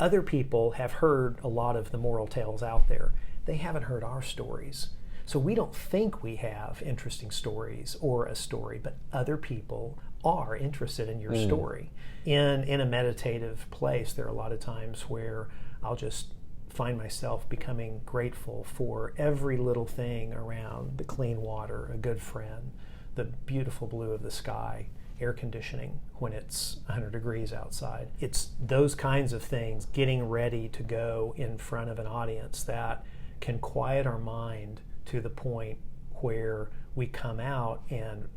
other people have heard a lot of the moral tales out there. They haven't heard our stories. So we don't think we have interesting stories or a story, but other people are interested in your story. In a meditative place, there are a lot of times where I'll just find myself becoming grateful for every little thing around: the clean water, a good friend, the beautiful blue of the sky, air conditioning when it's 100 degrees outside. It's those kinds of things, getting ready to go in front of an audience, that can quiet our mind to the point where we come out and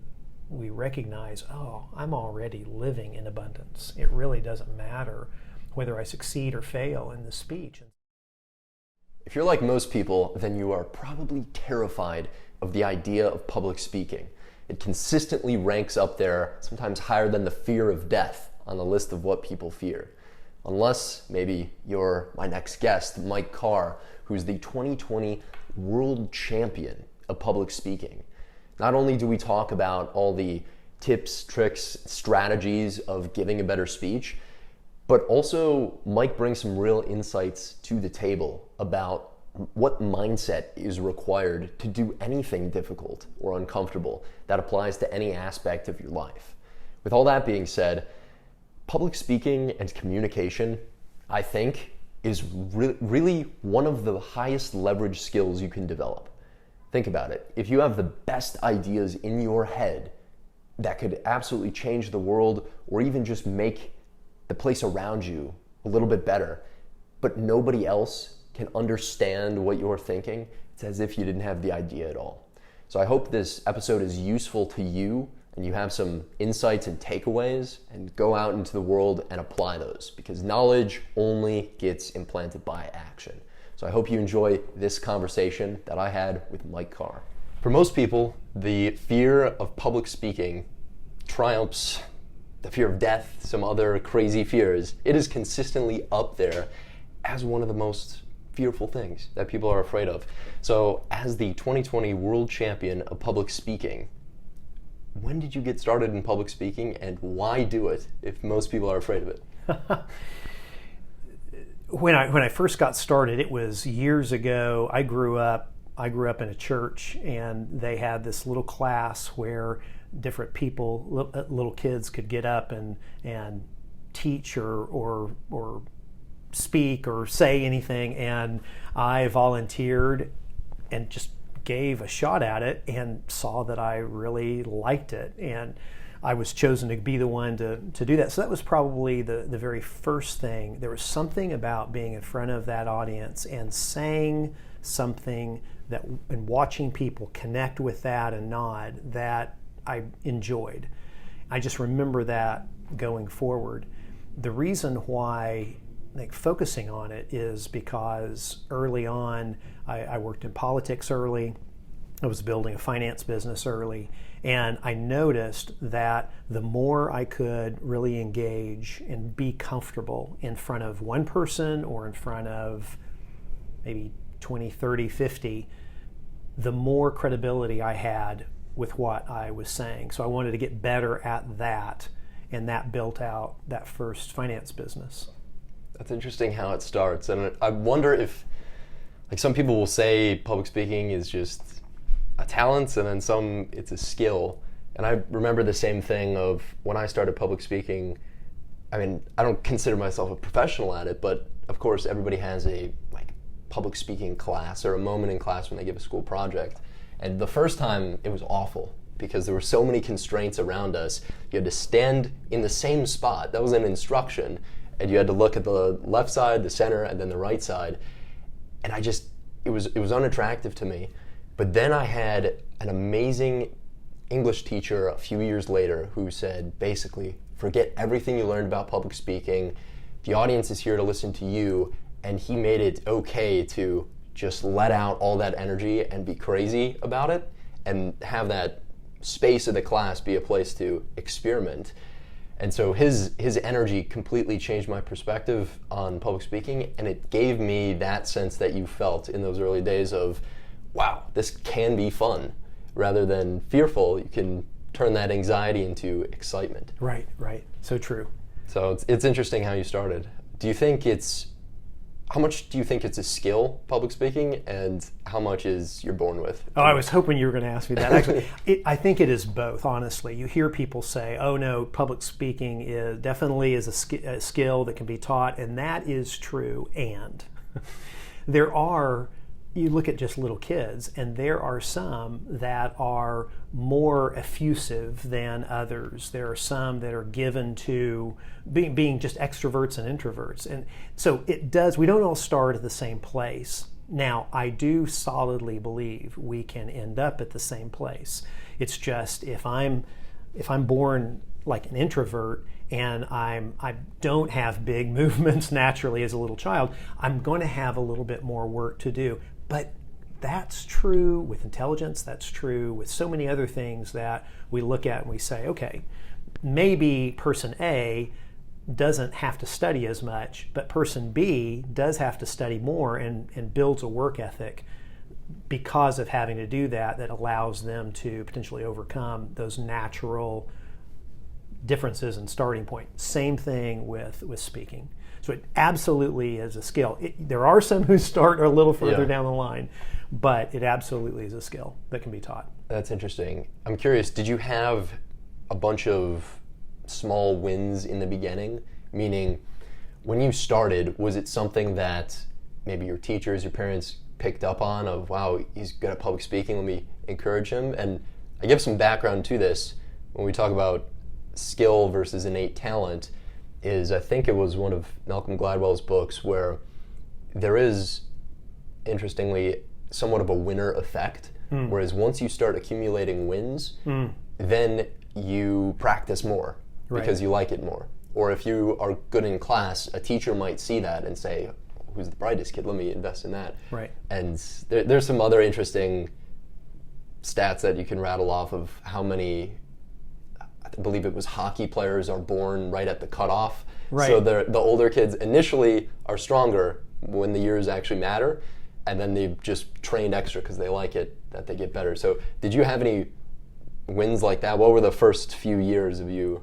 we recognize, oh, I'm already living in abundance. It really doesn't matter whether I succeed or fail in the speech. If you're like most people, then you are probably terrified of the idea of public speaking. It consistently ranks up there, sometimes higher than the fear of death on the list of what people fear. Unless maybe you're my next guest, Mike Carr, who's the 2020 world champion of public speaking. Not only do we talk about all the tips, tricks, strategies of giving a better speech, but also Mike brings some real insights to the table about what mindset is required to do anything difficult or uncomfortable that applies to any aspect of your life. With all that being said, public speaking and communication, I think, is really one of the highest leverage skills you can develop. Think about it. If you have the best ideas in your head that could absolutely change the world or even just make the place around you a little bit better, but nobody else can understand what you're thinking, it's as if you didn't have the idea at all. So I hope this episode is useful to you and you have some insights and takeaways, and go out into the world and apply those, because knowledge only gets implanted by action. So I hope you enjoy this conversation that I had with Mike Carr. For most people, the fear of public speaking triumphs the fear of death, some other crazy fears. It is consistently up there as one of the most fearful things that people are afraid of. So as the 2020 world champion of public speaking, when did you get started in public speaking, and why do it if most people are afraid of it? When I first got started, it was years ago. I grew up in a church, and they had this little class where different people, little kids, could get up and teach or speak or say anything, and I volunteered and just gave a shot at it and saw that I really liked it, and I was chosen to be the one to do that. So that was probably the very first thing. There was something about being in front of that audience and saying something that, and watching people connect with that and nod, that I enjoyed. I just remember that going forward. The reason why focusing on it is because early on, I worked in politics early. I was building a finance business early, and I noticed that the more I could really engage and be comfortable in front of one person or in front of maybe 20, 30, 50, the more credibility I had with what I was saying. So I wanted to get better at that, and that built out that first finance business. That's interesting how it starts. And I wonder if, some people will say public speaking is just a talent, and then some it's a skill. And I remember the same thing of when I started public speaking. I mean, I don't consider myself a professional at it, but of course everybody has a public speaking class or a moment in class when they give a school project. And the first time it was awful because there were so many constraints around us. You had to stand in the same spot. That was an instruction. And you had to look at the left side, the center, and then the right side. And it was unattractive to me. But then I had an amazing English teacher a few years later who said, basically, forget everything you learned about public speaking. The audience is here to listen to you. And he made it okay to just let out all that energy and be crazy about it and have that space of the class be a place to experiment. And so his energy completely changed my perspective on public speaking, and it gave me that sense that you felt in those early days of, wow, this can be fun. Rather than fearful, you can turn that anxiety into excitement. Right. So true. So it's interesting how you started. Do you think it's how much do you think it's a skill, public speaking, and how much is you're born with? Oh, I was hoping you were going to ask me that. Actually, I think it is both, honestly. You hear people say, oh no, public speaking definitely is a skill that can be taught, and that is true. And you look at just little kids, and there are some that are more effusive than others. There are some that are given to being just extroverts and introverts. And so we don't all start at the same place. Now, I do solidly believe we can end up at the same place. It's just if I'm born like an introvert and I don't have big movements naturally as a little child, I'm going to have a little bit more work to do. But that's true with intelligence. That's true with so many other things that we look at and we say, okay, maybe person A doesn't have to study as much, but person B does have to study more and builds a work ethic because of having to do that allows them to potentially overcome those natural differences in starting point. Same thing with speaking. So it absolutely is a skill. There are some who start a little further down the line, but it absolutely is a skill that can be taught. That's interesting. I'm curious, did you have a bunch of small wins in the beginning? Meaning, when you started, was it something that maybe your teachers, your parents picked up on of, wow, he's good at public speaking, let me encourage him? And I give some background to this when we talk about skill versus innate talent. I think it was one of Malcolm Gladwell's books where there is, interestingly, somewhat of a winner effect. Whereas once you start accumulating wins, then you practice more because you like it more. Or if you are good in class, a teacher might see that and say, who's the brightest kid? Let me invest in that. Right. And there's some other interesting stats that you can rattle off of how many, I believe it was hockey players are born right at the cutoff. Right. So the older kids initially are stronger when the years actually matter, and then they've just trained extra because they like it, that they get better. So did you have any wins like that? What were the first few years of you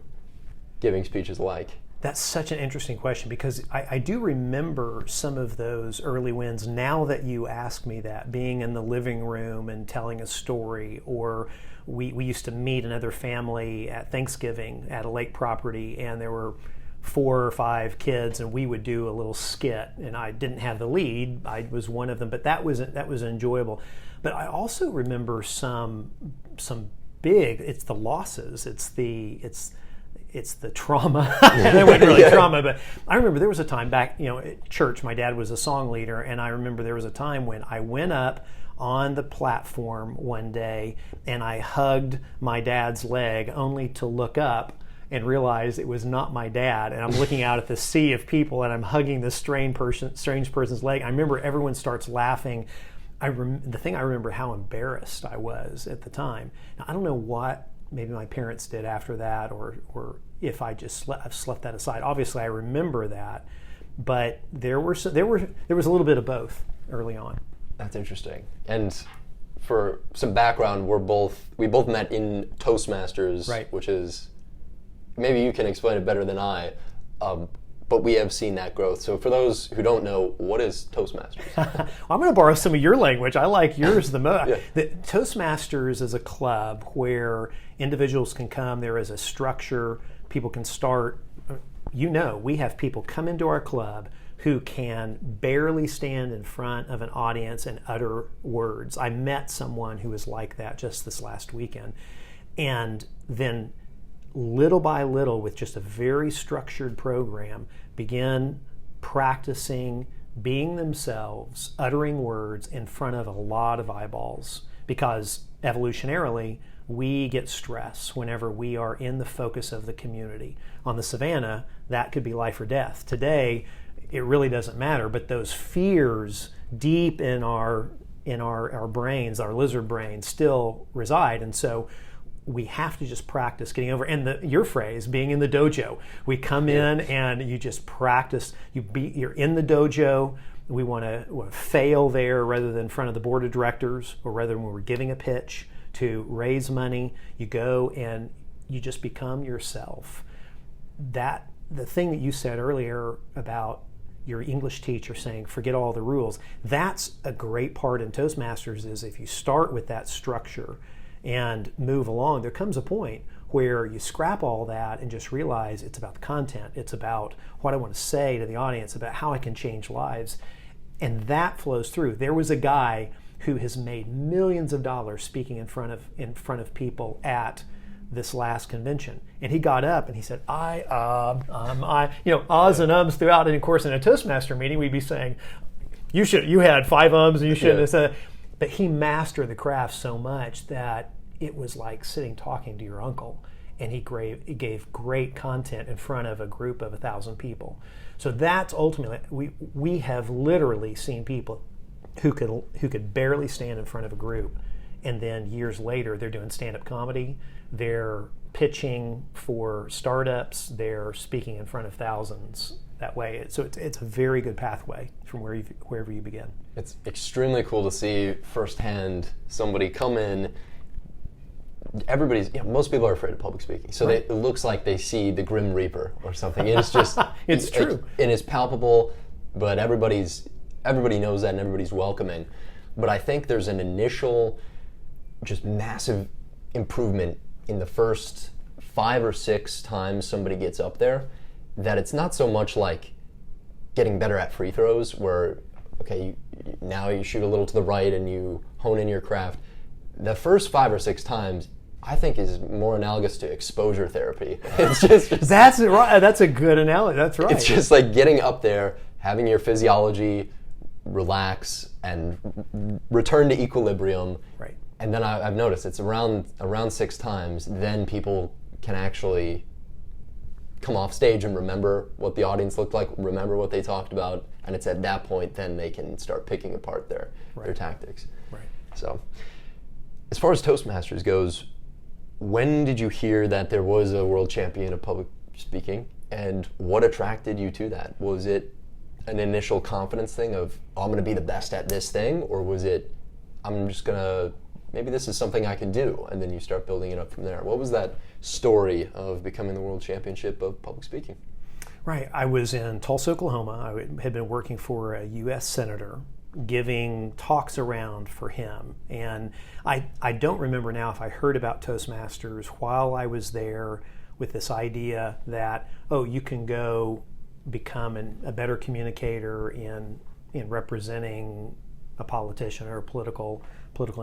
giving speeches like? That's such an interesting question because I do remember some of those early wins now that you ask me that, being in the living room and telling a story, or we used to meet another family at Thanksgiving at a lake property and there were 4 or 5 kids and we would do a little skit and I didn't have the lead, I was one of them, but that was enjoyable. But I also remember some big, it's the losses, it's the trauma. It wasn't really trauma, but I remember there was a time back, at church, my dad was a song leader, and I remember there was a time when I went up on the platform one day and I hugged my dad's leg only to look up and realize it was not my dad, and I'm looking out at the sea of people and I'm hugging this strange person's leg. I remember everyone starts laughing. The thing I remember how embarrassed I was at the time. Now, I don't know what maybe my parents did after that, or if I just I've slept that aside. Obviously, I remember that, but there was a little bit of both early on. That's interesting. And for some background, we both met in Toastmasters, right, which is, maybe you can explain it better than I, but we have seen that growth. So for those who don't know, what is Toastmasters? Well, I'm going to borrow some of your language. I like yours the most. Yeah. The Toastmasters is a club where individuals can come. There is a structure. People can start. We have people come into our club who can barely stand in front of an audience and utter words. I met someone who was like that just this last weekend. And then little by little, with just a very structured program, begin practicing being themselves, uttering words in front of a lot of eyeballs. Because evolutionarily, we get stress whenever we are in the focus of the community. On the savannah, that could be life or death. Today, it really doesn't matter, but those fears deep in our brains, our lizard brains, still reside. And so we have to just practice getting over. And your phrase, being in the dojo, we come in and you just practice. You're in the dojo. We want to fail there rather than in front of the board of directors, or rather when we're giving a pitch to raise money. You go and you just become yourself. The thing that you said earlier about your English teacher saying, forget all the rules. That's a great part in Toastmasters, is if you start with that structure and move along, there comes a point where you scrap all that and just realize it's about the content. It's about what I want to say to the audience, about how I can change lives. And that flows through. There was a guy who has made millions of dollars speaking in front of people at this last convention. And he got up and he said, ahs and ums throughout. And of course, in a Toastmaster meeting, we'd be saying, you had 5 ums and you shouldn't have said. But he mastered the craft so much that it was like sitting talking to your uncle. And he gave great content in front of a group of 1,000 people. So that's ultimately, we have literally seen people who could barely stand in front of a group, and then years later they're doing stand-up comedy, they're pitching for startups, they're speaking in front of thousands that way. So it's a very good pathway from wherever you begin. It's extremely cool to see firsthand somebody come in. Most people are afraid of public speaking, so it looks like they see the Grim Reaper or something. It's just it's true, and it's palpable, but everybody knows that and everybody's welcoming. But I think there's an initial just massive improvement in the first 5 or 6 times somebody gets up there, that it's not so much like getting better at free throws where, okay, now you shoot a little to the right and you hone in your craft. The first 5 or 6 times, I think, is more analogous to exposure therapy. It's just that's right. That's a good analogy. That's right. It's just like getting up there, having your physiology relax and return to equilibrium. Right. And then I've noticed it's around 6 times, then people can actually come off stage and remember what the audience looked like, remember what they talked about, and it's at that point then they can start picking apart their tactics. Right. So, as far as Toastmasters goes, when did you hear that there was a world champion of public speaking, and what attracted you to that? Was it an initial confidence thing of, oh, I'm going to be the best at this thing, or was it, I'm just going to, maybe this is something I can do, and then you start building it up from there? What was that story of becoming the world championship of public speaking? Right. I was in Tulsa, Oklahoma. I had been working for a U.S. senator, giving talks around for him. And I don't remember now if I heard about Toastmasters while I was there with this idea that, oh, you can go become a better communicator in representing a politician or a political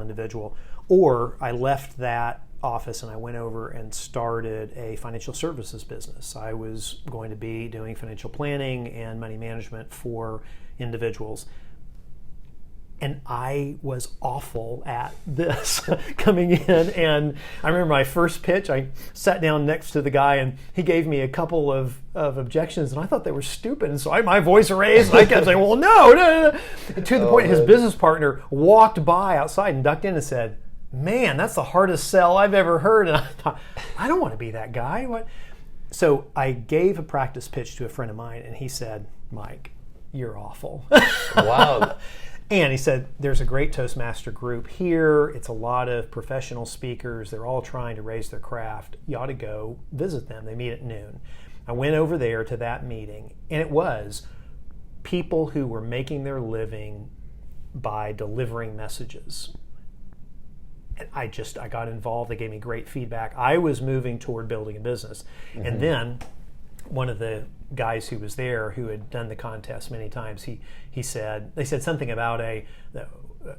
individual. Or I left that office and I went over and started a financial services business. I was going to be doing financial planning and money management for individuals. And I was awful at this coming in. And I remember my first pitch, I sat down next to the guy and he gave me a couple of objections and I thought they were stupid. And so my voice raised and I kept saying, well, no. To the point his business partner walked by outside and ducked in and said, man, that's the hardest sell I've ever heard. And I thought, I don't want to be that guy. What? So I gave a practice pitch to a friend of mine and he said, Mike, you're awful. Wow. And he said, there's a great Toastmaster group here. It's a lot of professional speakers. They're all trying to raise their craft. You ought to go visit them. They meet at noon. I went over there to that meeting, and it was people who were making their living by delivering messages. And I got involved. They gave me great feedback. I was moving toward building a business. Mm-hmm. And then one of the guys who was there, who had done the contest many times, they said something about the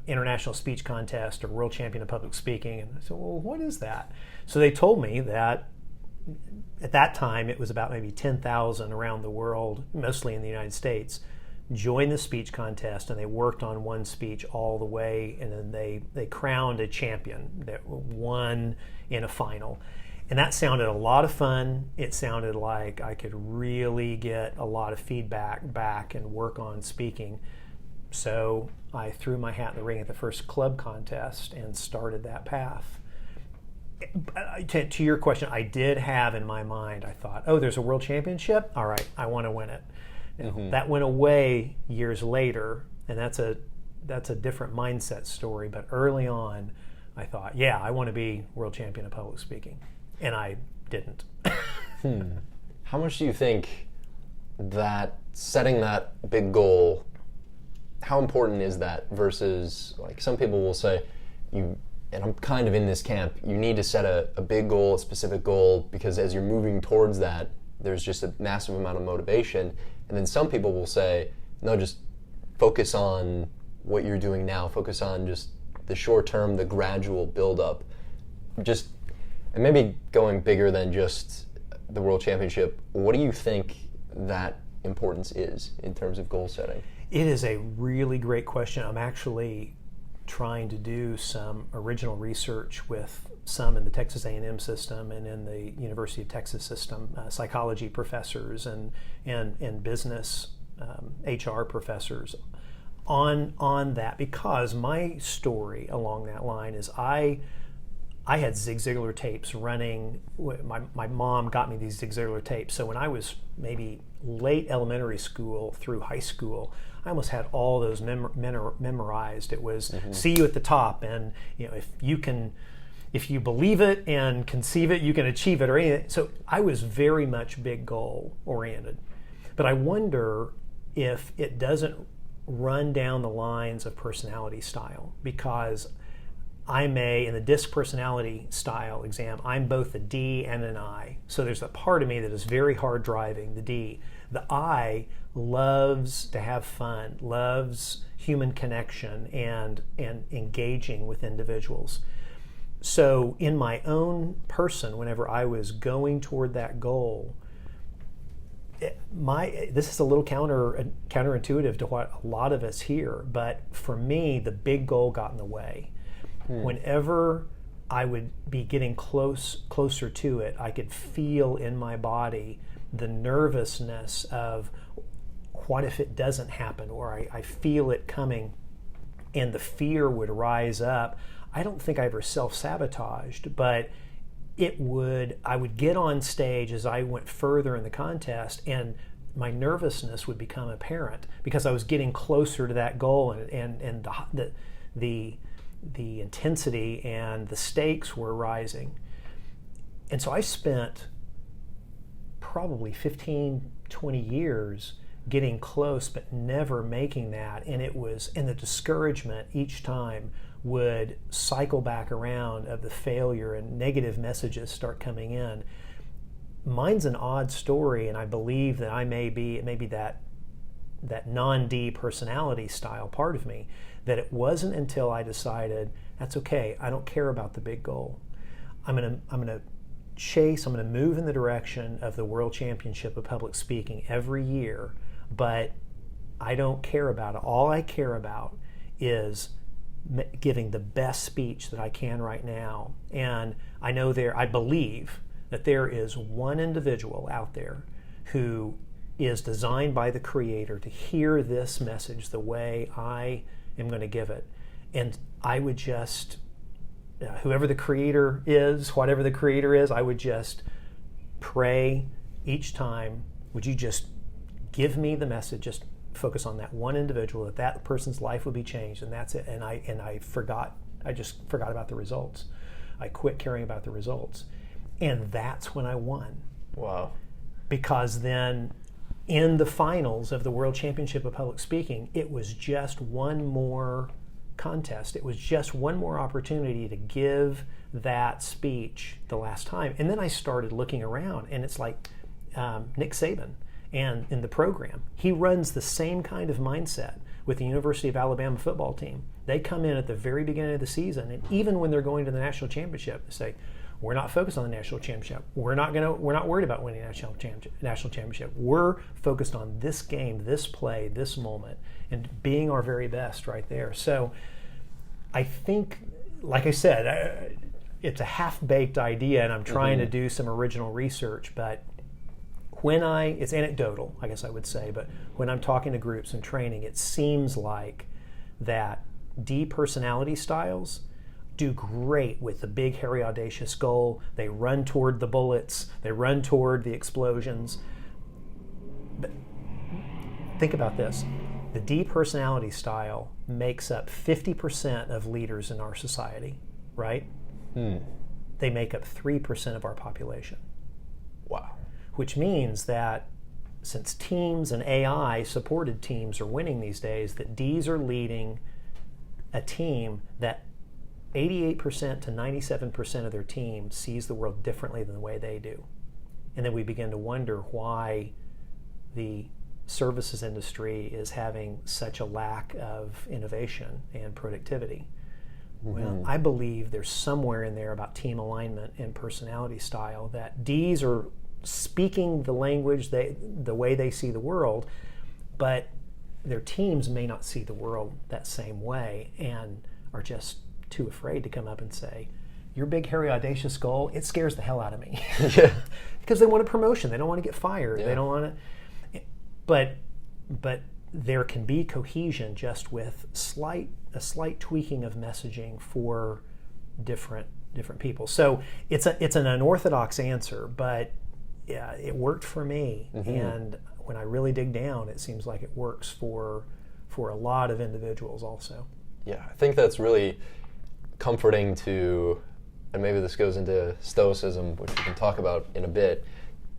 international speech contest or world champion of public speaking, and I said, well, what is that? So they told me that at that time it was about maybe 10,000 around the world, mostly in the United States, joined the speech contest, and they worked on one speech all the way, and then they crowned a champion that won in a final. And that sounded a lot of fun. It sounded like I could really get a lot of feedback back and work on speaking. So I threw my hat in the ring at the first club contest and started that path. To your question, I did have in my mind, I thought, oh, there's a world championship? All right, I want to win it. Mm-hmm. That went away years later, and that's a different mindset story. But early on, I thought, yeah, I want to be world champion of public speaking. And I didn't. How much do you think that setting that big goal, how important is that versus, like, some people will say, and I'm kind of in this camp, you need to set a big goal, a specific goal, because as you're moving towards that, there's just a massive amount of motivation. And then some people will say, no, just focus on what you're doing now. Focus on just the short term, the gradual build-up. And maybe going bigger than just the World Championship, what do you think that importance is in terms of goal setting? It is a really great question. I'm actually trying to do some original research with some in the Texas A&M system and in the University of Texas system, psychology professors and business HR professors on that, because my story along that line is I had Zig Ziglar tapes running. My mom got me these Zig Ziglar tapes. So when I was maybe late elementary school through high school, I almost had all those memorized. It was see you at the top, and if you believe it and conceive it, you can achieve it, or anything. So I was very much big goal oriented. But I wonder if it doesn't run down the lines of personality style, because in the DISC personality style exam, I'm both a D and an I. So there's a part of me that is very hard driving, the D. The I loves to have fun, loves human connection and engaging with individuals. So in my own person, whenever I was going toward that goal, this is a little counterintuitive to what a lot of us hear, but for me, the big goal got in the way. Whenever I would be getting closer to it, I could feel in my body the nervousness of what if it doesn't happen, or I feel it coming, and the fear would rise up. I don't think I ever self-sabotaged, but I would get on stage as I went further in the contest, and my nervousness would become apparent because I was getting closer to that goal, and the intensity and the stakes were rising. And so I spent probably 15, 20 years getting close but never making that, and the discouragement each time would cycle back around of the failure, and negative messages start coming in. Mine's an odd story, and I believe that it may be that non-D personality style part of me, that it wasn't until I decided, that's okay, I don't care about the big goal. I'm going to move in the direction of the World Championship of Public Speaking every year, but I don't care about it. All I care about is giving the best speech that I can right now. And I believe that there is one individual out there who is designed by the Creator to hear this message the way I am going to give it. And I would just, whoever the Creator is, whatever the Creator is, I would just pray each time, would you just give me the message, just focus on that one individual, that person's life would be changed, and that's it. And I just forgot about the results. I quit caring about the results. And that's when I won. Wow. Because then in the finals of the World Championship of Public Speaking, it was just one more contest. It was just one more opportunity to give that speech the last time. And then I started looking around, and it's like Nick Saban, and in the program, he runs the same kind of mindset with the University of Alabama football team. They come in at the very beginning of the season, and even when they're going to the national championship, they say, we're not focused on the national championship. We're not worried about winning the national championship. We're focused on this game, this play, this moment, and being our very best right there. So I think, like I said, it's a half-baked idea, and I'm trying to do some original research, but it's anecdotal, I guess I would say, but when I'm talking to groups and training, it seems like that D personality styles do great with the big, hairy, audacious goal. They run toward the bullets. They run toward the explosions. But think about this. The D personality style makes up 50% of leaders in our society, right? They make up 3% of our population. Wow. Which means that since teams and AI supported teams are winning these days, that Ds are leading a team that 88% to 97% of their team sees the world differently than the way they do. And then we begin to wonder why the services industry is having such a lack of innovation and productivity. Well, I believe there's somewhere in there about team alignment and personality style that Ds are speaking the language, the way they see the world, but their teams may not see the world that same way and are just too afraid to come up and say, your big, hairy, audacious goal, it scares the hell out of me. Yeah. Because they want a promotion. They don't want to get fired. Yeah. They don't want to. But there can be cohesion just with a slight tweaking of messaging for different people. So it's an unorthodox answer, but yeah, it worked for me. And when I really dig down, it seems like it works for a lot of individuals also. Yeah, I think that's really comforting to, and maybe this goes into Stoicism, which we can talk about in a bit,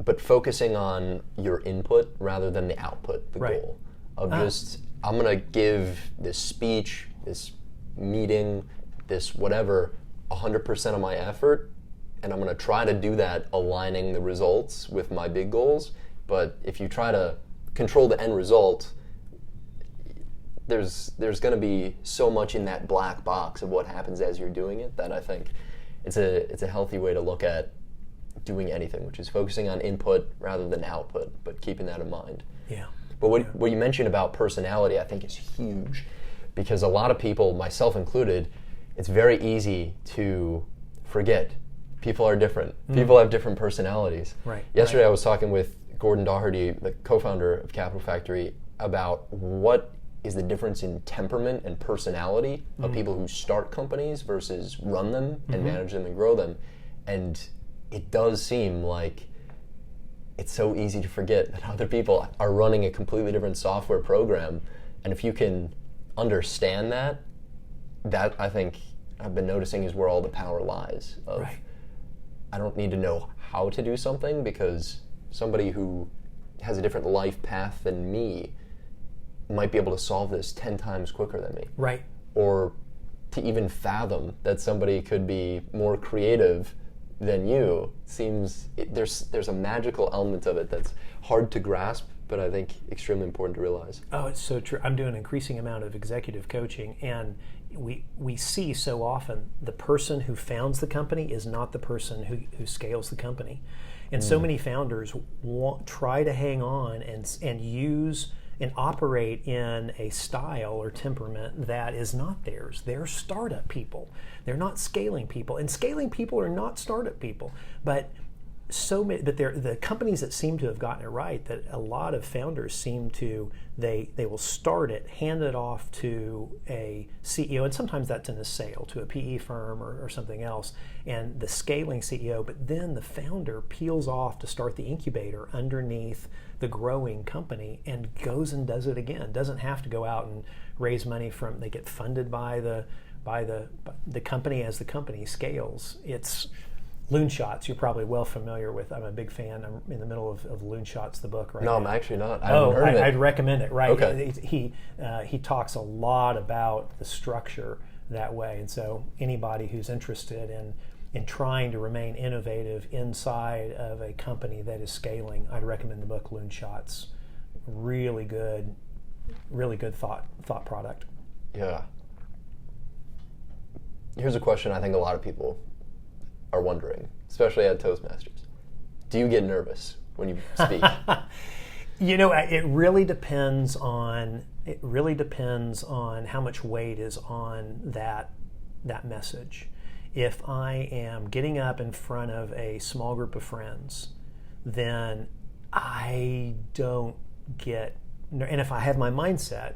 but focusing on your input rather than the output, the Right. goal of just, I'm going to give this speech, this meeting, this whatever, 100% of my effort, and I'm going to try to do that aligning the results with my big goals. But if you try to control the end result, there's going to be so much in that black box of what happens as you're doing it that I think it's a healthy way to look at doing anything, which is focusing on input rather than output, but keeping that in mind. Yeah. But what you mentioned about personality, I think, is huge, because a lot of people, myself included, it's very easy to forget. People are different. People have different personalities. Right. Yesterday I was talking with Gordon Doherty, the co-founder of Capital Factory, about what is the difference in temperament and personality of people who start companies versus run them and manage them and grow them. And it does seem like it's so easy to forget that other people are running a completely different software program. And if you can understand that I think I've been noticing is where all the power lies. Right. I don't need to know how to do something, because somebody who has a different life path than me might be able to solve this 10 times quicker than me. Right. Or to even fathom that somebody could be more creative than you seems, there's a magical element of it that's hard to grasp, but I think extremely important to realize. Oh, it's so true. I'm doing an increasing amount of executive coaching, and we see so often the person who founds the company is not the person who scales the company. And so many founders try to hang on and use and operate in a style or temperament that is not theirs. They're startup people. They're not scaling people. And scaling people are not startup people. But they're the companies that seem to have gotten it right, that a lot of founders seem to, they will start it, hand it off to a CEO, and sometimes that's in a sale to a PE firm or something else, and the scaling CEO, but then the founder peels off to start the incubator underneath the growing company and goes and does it again. Doesn't have to go out and raise money they get funded by the company as the company scales. It's Loonshots, you're probably well familiar with. I'm a big fan. I'm in the middle of Loonshots, the book right now. No, I'm actually not. I haven't heard of it. I'd recommend it, right? Okay. He talks a lot about the structure that way. And so anybody who's interested in trying to remain innovative inside of a company that is scaling, I'd recommend the book Loonshots. Really good thought product. Yeah. Here's a question I think a lot of people are wondering, especially at Toastmasters. Do you get nervous when you speak? It really depends on how much weight is on that message. If I am getting up in front of a small group of friends, then I don't get, and if I have my mindset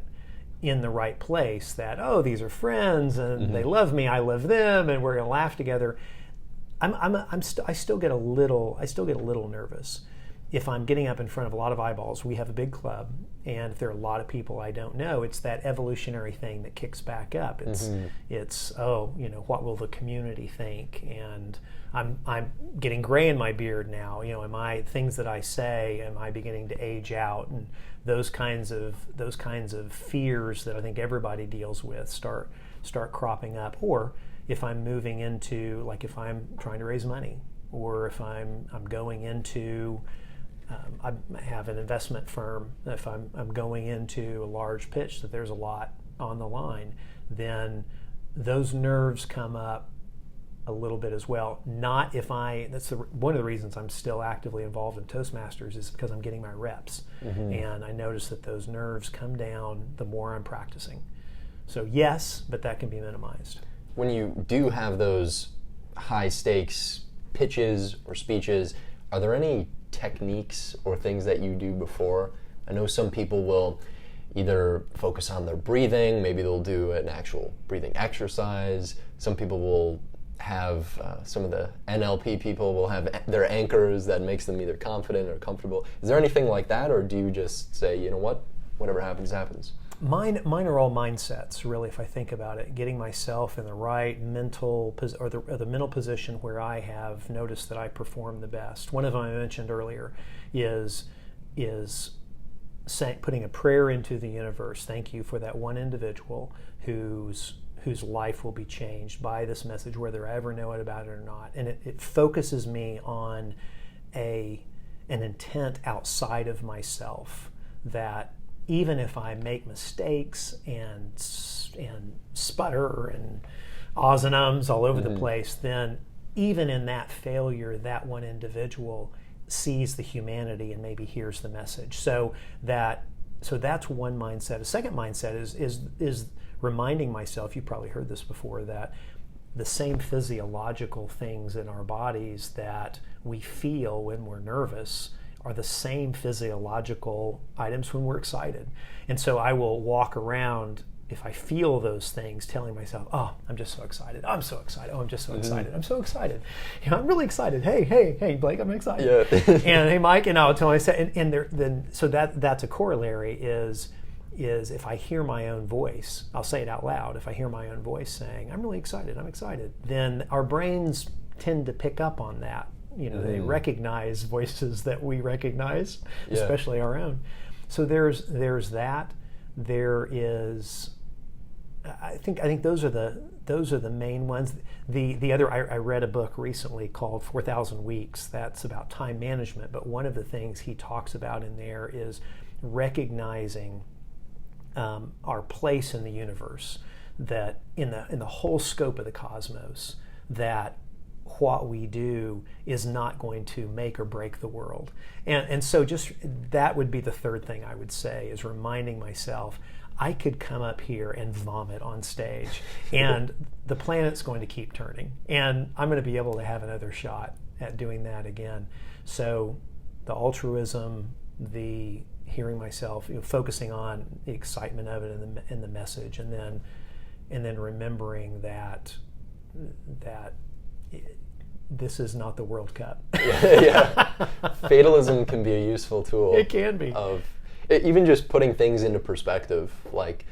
in the right place that, oh, these are friends and they love me, I love them, and we're going to laugh together, I still get a little nervous. if I'm getting up in front of a lot of eyeballs, we have a big club, and if there are a lot of people I don't know, it's that evolutionary thing that kicks back up. It's what will the community think? And I'm getting gray in my beard now. Am I things that I say? Am I beginning to age out? And those kinds of fears that I think everybody deals with start cropping up. Or if I'm moving into, like, if I'm trying to raise money, or if I'm going into I have an investment firm. If I'm going into a large pitch that there's a lot on the line, then those nerves come up a little bit as well. Not if one of the reasons I'm still actively involved in Toastmasters is because I'm getting my reps, and I notice that those nerves come down the more I'm practicing. So yes, but that can be minimized. When you do have those high stakes pitches or speeches, are there any techniques or things that you do before? I know some people will either focus on their breathing, maybe they'll do an actual breathing exercise. Some people will have, some of the NLP people will have their anchors that makes them either confident or comfortable. Is there anything like that, or do you just say, you know what, whatever happens, happens? Mine are all mindsets, really, if I think about it. Getting myself in the right mental or the mental position where I have noticed that I perform the best. One of them I mentioned earlier is putting a prayer into the universe. Thank you for that one individual whose life will be changed by this message, whether I ever know about it or not. And it focuses me on an intent outside of myself, that even if I make mistakes and sputter and ahs and ums all over the place, then even in that failure, that one individual sees the humanity and maybe hears the message. So that's one mindset. A second mindset is reminding myself, you probably heard this before, that the same physiological things in our bodies that we feel when we're nervous are the same physiological items when we're excited. And so I will walk around, if I feel those things, telling myself, oh, I'm just so excited. I'm so excited. Oh, I'm just so excited. I'm so excited. I'm really excited. Hey, Blake, I'm excited. Yeah. And hey, Mike, and I'll tell myself, so that's a corollary is if I hear my own voice, I'll say it out loud. If I hear my own voice saying, I'm really excited, I'm excited, then our brains tend to pick up on that. They recognize voices that we recognize, especially our own. So there's that. There is, I think those are the main ones. The other, I read a book recently called 4,000 Weeks. That's about time management. But one of the things he talks about in there is recognizing our place in the universe, that in the whole scope of the cosmos, that what we do is not going to make or break the world. And so just that would be the third thing I would say, is reminding myself I could come up here and vomit on stage and the planet's going to keep turning, and I'm going to be able to have another shot at doing that again. So the altruism, the hearing myself, focusing on the excitement of it and the message, and then remembering that this is not the World Cup. Fatalism can be a useful tool. It can be. Even just putting things into perspective, like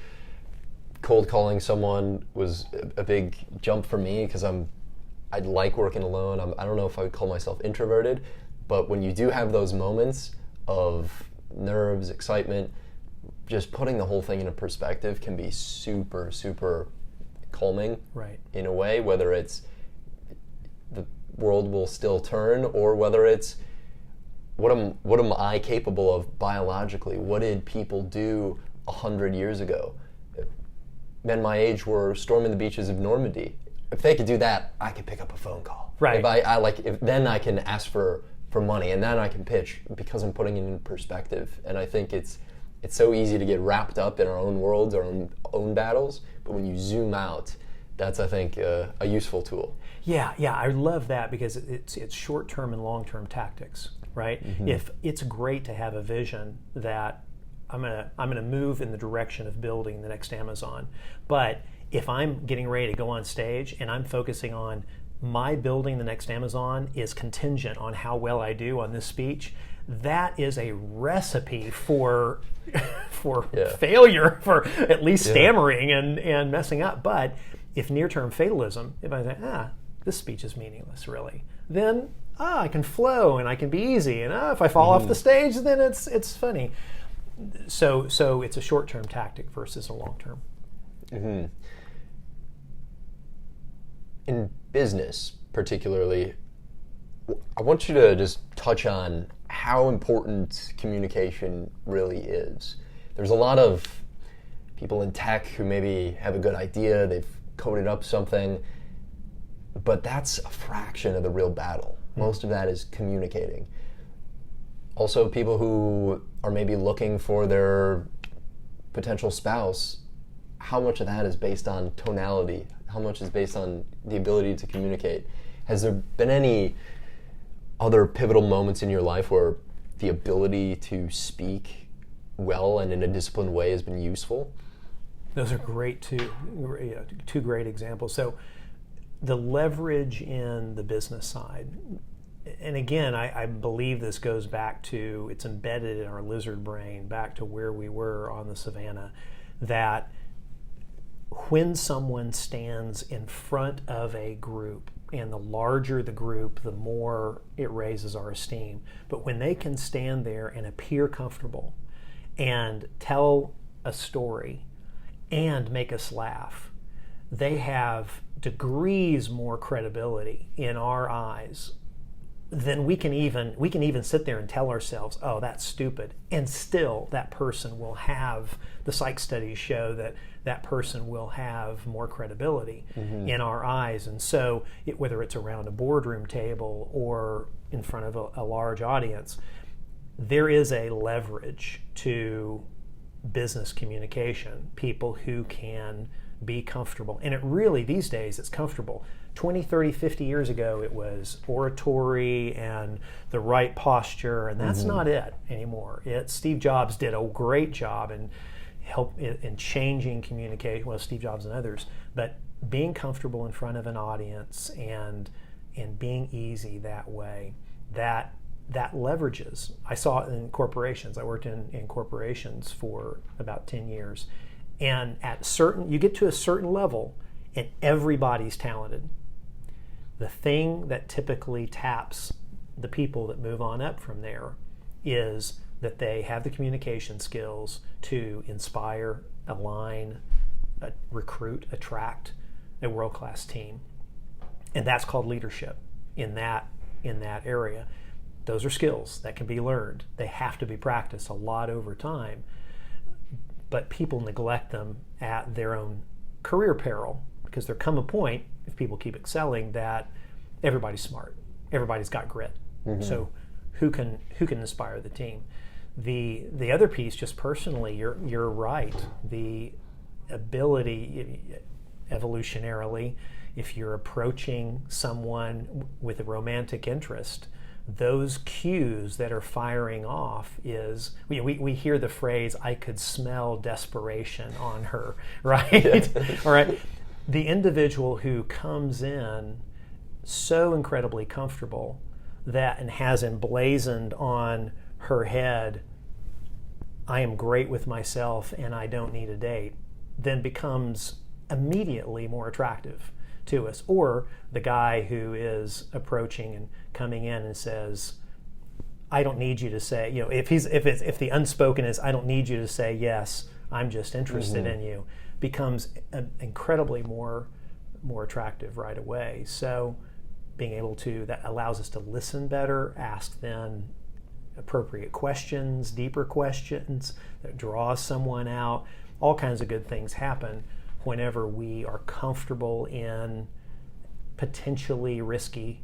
cold calling someone was a big jump for me, because I like working alone. I don't know if I would call myself introverted, but when you do have those moments of nerves, excitement, just putting the whole thing into perspective can be super, super calming. Right. In a way, whether it's the world will still turn, or whether it's what am I capable of biologically? What did people do 100 years ago? Men my age were storming the beaches of Normandy. If they could do that, I could pick up a phone call. Right. Then I can ask for money, and then I can pitch, because I'm putting it in perspective. And I think it's so easy to get wrapped up in our own worlds, our own battles. But when you zoom out, that's, I think, a useful tool. Yeah, I love that, because it's short-term and long-term tactics, right? If it's great to have a vision that I'm gonna move in the direction of building the next Amazon, but if I'm getting ready to go on stage and I'm focusing on my building the next Amazon is contingent on how well I do on this speech, that is a recipe for failure, for at least stammering and messing up. But if near-term fatalism, if I say, this speech is meaningless, really, then I can flow and I can be easy, and if I fall off the stage, then it's funny. So it's a short-term tactic versus a long-term. Mm-hmm. In business, particularly, I want you to just touch on how important communication really is. There's a lot of people in tech who maybe have a good idea, they've coded up something, but that's a fraction of the real battle. Most of that is communicating. Also, people who are maybe looking for their potential spouse, how much of that is based on tonality? How much is based on the ability to communicate? Has there been any other pivotal moments in your life where the ability to speak well and in a disciplined way has been useful? Those are great too. Two great examples. So the leverage in the business side, and again, I believe this goes back to, it's embedded in our lizard brain, back to where we were on the savannah, that when someone stands in front of a group, and the larger the group, the more it raises our esteem. But when they can stand there and appear comfortable and tell a story and make us laugh, they have degrees more credibility in our eyes than we can even sit there and tell ourselves, oh, that's stupid. And still, that person will have, the psych studies show that person will have more credibility in our eyes. And so whether it's around a boardroom table or in front of a large audience, there is a leverage to business communication, people who can be comfortable. And it really, these days, it's comfortable. 20, 30, 50 years ago, it was oratory and the right posture, and that's not it anymore. Steve Jobs did a great job in changing communication, well, Steve Jobs and others, but being comfortable in front of an audience and being easy that way, that leverages. I saw it in corporations. I worked in corporations for about 10 years. And you get to a certain level and everybody's talented. The thing that typically taps the people that move on up from there is that they have the communication skills to inspire, align, recruit, attract a world-class team. And that's called leadership in that area. Those are skills that can be learned. They have to be practiced a lot over time. But people neglect them at their own career peril, because there come a point, if people keep excelling, that everybody's smart, everybody's got grit. So who can inspire the team? The other piece, just personally, you're right. The ability, evolutionarily, if you're approaching someone with a romantic interest, those cues that are firing off is, we hear the phrase, I could smell desperation on her, right? All right. The individual who comes in so incredibly comfortable and has emblazoned on her head, I am great with myself and I don't need a date, then becomes immediately more attractive to us. Or the guy who is approaching and coming in and says, I don't need you to say, if the unspoken is, I don't need you to say yes, I'm just interested in you, becomes incredibly more attractive right away. So being able to, that allows us to listen better, ask then appropriate questions, deeper questions that draw someone out. All kinds of good things happen whenever we are comfortable in potentially risky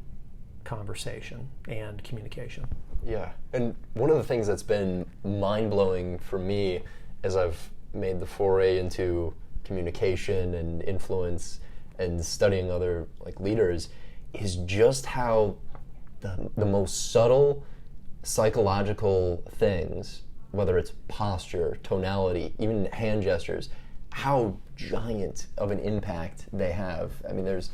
conversation and communication. Yeah, and one of the things that's been mind-blowing for me as I've made the foray into communication and influence and studying other leaders is just how the most subtle psychological things, whether it's posture, tonality, even hand gestures, how giant of an impact they have. I mean, there's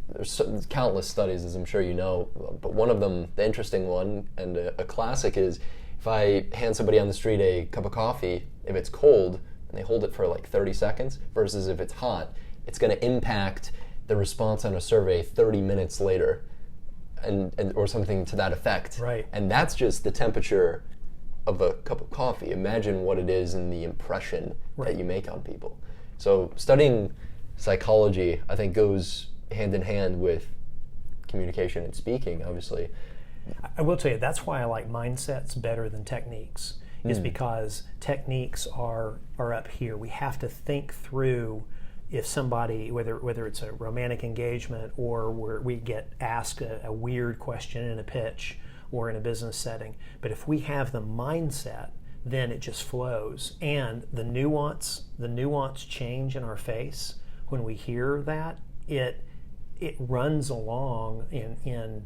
there's countless studies, as I'm sure you know, but one of them, the interesting one, and a classic is, if I hand somebody on the street a cup of coffee, if it's cold, and they hold it for like 30 seconds, versus if it's hot, it's going to impact the response on a survey 30 minutes later, and or something to that effect. Right. And that's just the temperature of a cup of coffee. Imagine what it is in the impression right. that you make on people. So studying psychology, I think, goes hand in hand with communication and speaking, obviously. I will tell you, that's why I like mindsets better than techniques, is because techniques are up here. We have to think through if somebody, whether it's a romantic engagement or where we get asked a weird question in a pitch or in a business setting, but if we have the mindset, then it just flows. And the nuance change in our face when we hear that, it runs along in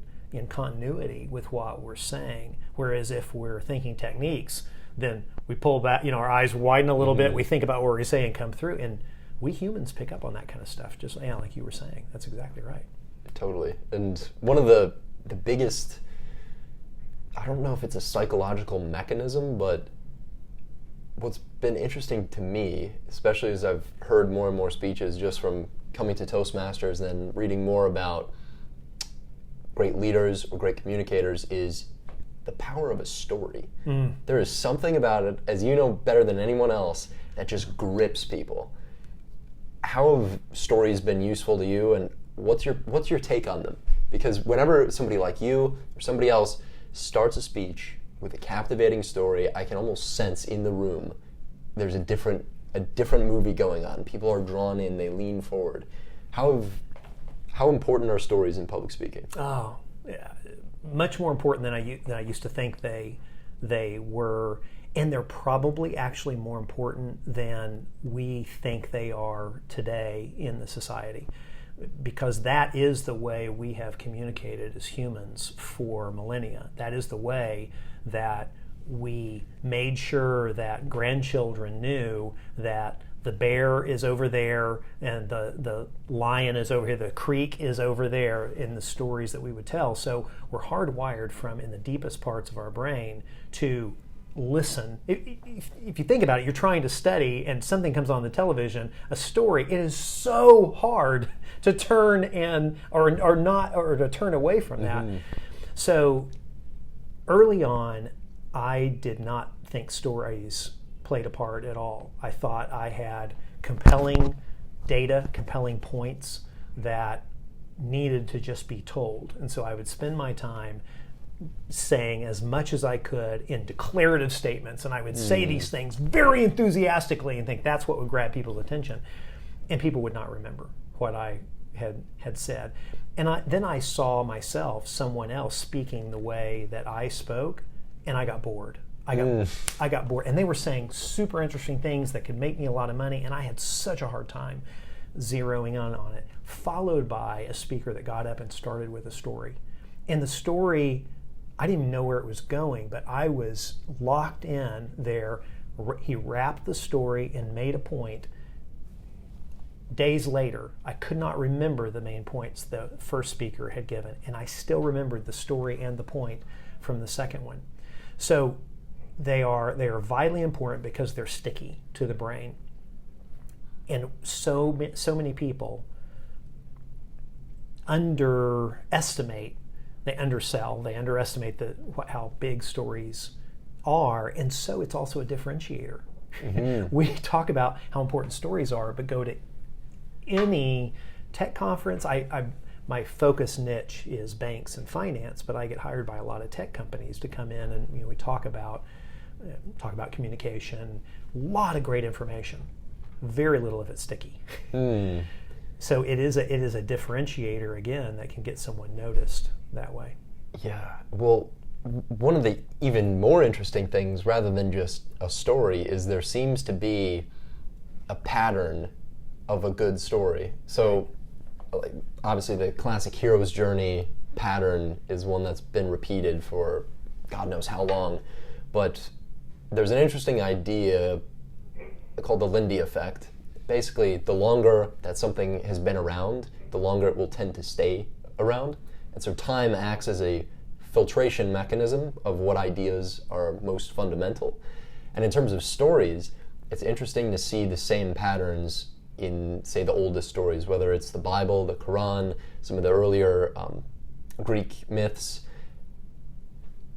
continuity with what we're saying. Whereas if we're thinking techniques, then we pull back, our eyes widen a little bit, we think about what we're saying and come through. And we humans pick up on that kind of stuff, just like you were saying. That's exactly right. Totally. And one of the biggest, I don't know if it's a psychological mechanism, but what's been interesting to me, especially as I've heard more and more speeches just from coming to Toastmasters and then reading more about great leaders or great communicators, is the power of a story. There is something about it, as you know better than anyone else, that just grips people. How have stories been useful to you, and what's your take on them? Because whenever somebody like you or somebody else starts a speech with a captivating story, I can almost sense in the room there's a different movie going on. People are drawn in, they lean forward. How important are stories in public speaking? Oh, yeah, much more important than I used to think they were, and they're probably actually more important than we think they are today in the society, because that is the way we have communicated as humans for millennia. That is the way that we made sure that grandchildren knew that the bear is over there and the lion is over here, the creek is over there, in the stories that we would tell. So we're hardwired from in the deepest parts of our brain to listen. If you think about it, you're trying to study and something comes on the television, a story, it is so hard to turn to turn away from that. So early on, I did not think stories played a part at all. I thought I had compelling data, compelling points that needed to just be told. And so I would spend my time saying as much as I could in declarative statements, and I would say these things very enthusiastically and think that's what would grab people's attention. And people would not remember what I had said. And then I saw myself, someone else, speaking the way that I spoke, and I got bored. I got bored. And they were saying super interesting things that could make me a lot of money, and I had such a hard time zeroing in on it. Followed by a speaker that got up and started with a story. And the story, I didn't even know where it was going, but I was locked in there. He wrapped the story and made a point. Days later, I could not remember the main points the first speaker had given, and I still remembered the story and the point from the second one. So they are vitally important because they're sticky to the brain. And so many people underestimate how big stories are, and so it's also a differentiator. We talk about how important stories are, but go to any tech conference. My focus niche is banks and finance, but I get hired by a lot of tech companies to come in and we talk about communication. A lot of great information, very little of it sticky. So it is a differentiator again that can get someone noticed that way. Yeah. Well, one of the even more interesting things, rather than just a story, is there seems to be a pattern of a good story. So obviously the classic hero's journey pattern is one that's been repeated for God knows how long, but there's an interesting idea called the Lindy effect, basically the longer that something has been around, the longer it will tend to stay around. And so time acts as a filtration mechanism of what ideas are most fundamental. And in terms of stories, it's interesting to see the same patterns in, say, the oldest stories, whether it's the Bible, the Quran, some of the earlier Greek myths.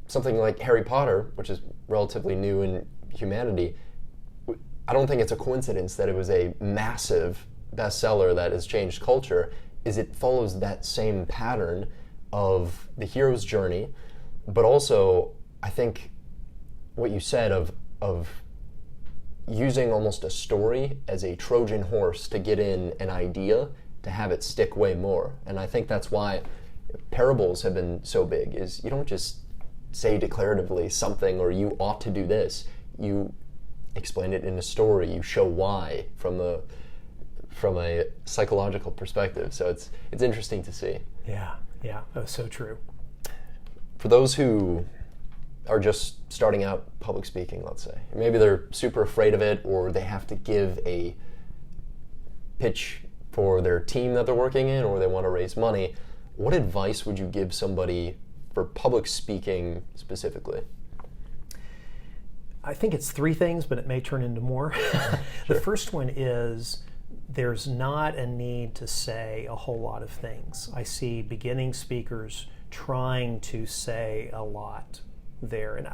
Something like Harry Potter, which is relatively new in humanity, I don't think it's a coincidence that it was a massive bestseller that has changed culture, is it follows that same pattern of the hero's journey, but also, I think, what you said of using almost a story as a Trojan horse to get in an idea, to have it stick way more. And I think that's why parables have been so big, is you don't just say declaratively something, or you ought to do this. You explain it in a story. You show why from a psychological perspective. So it's interesting to see. Yeah, that's so true. For those who are just starting out public speaking, let's say, maybe they're super afraid of it, or they have to give a pitch for their team that they're working in, or they want to raise money, what advice would you give somebody for public speaking specifically? I think it's three things, but it may turn into more. Sure. The first one is there's not a need to say a whole lot of things. I see beginning speakers trying to say a lot there, and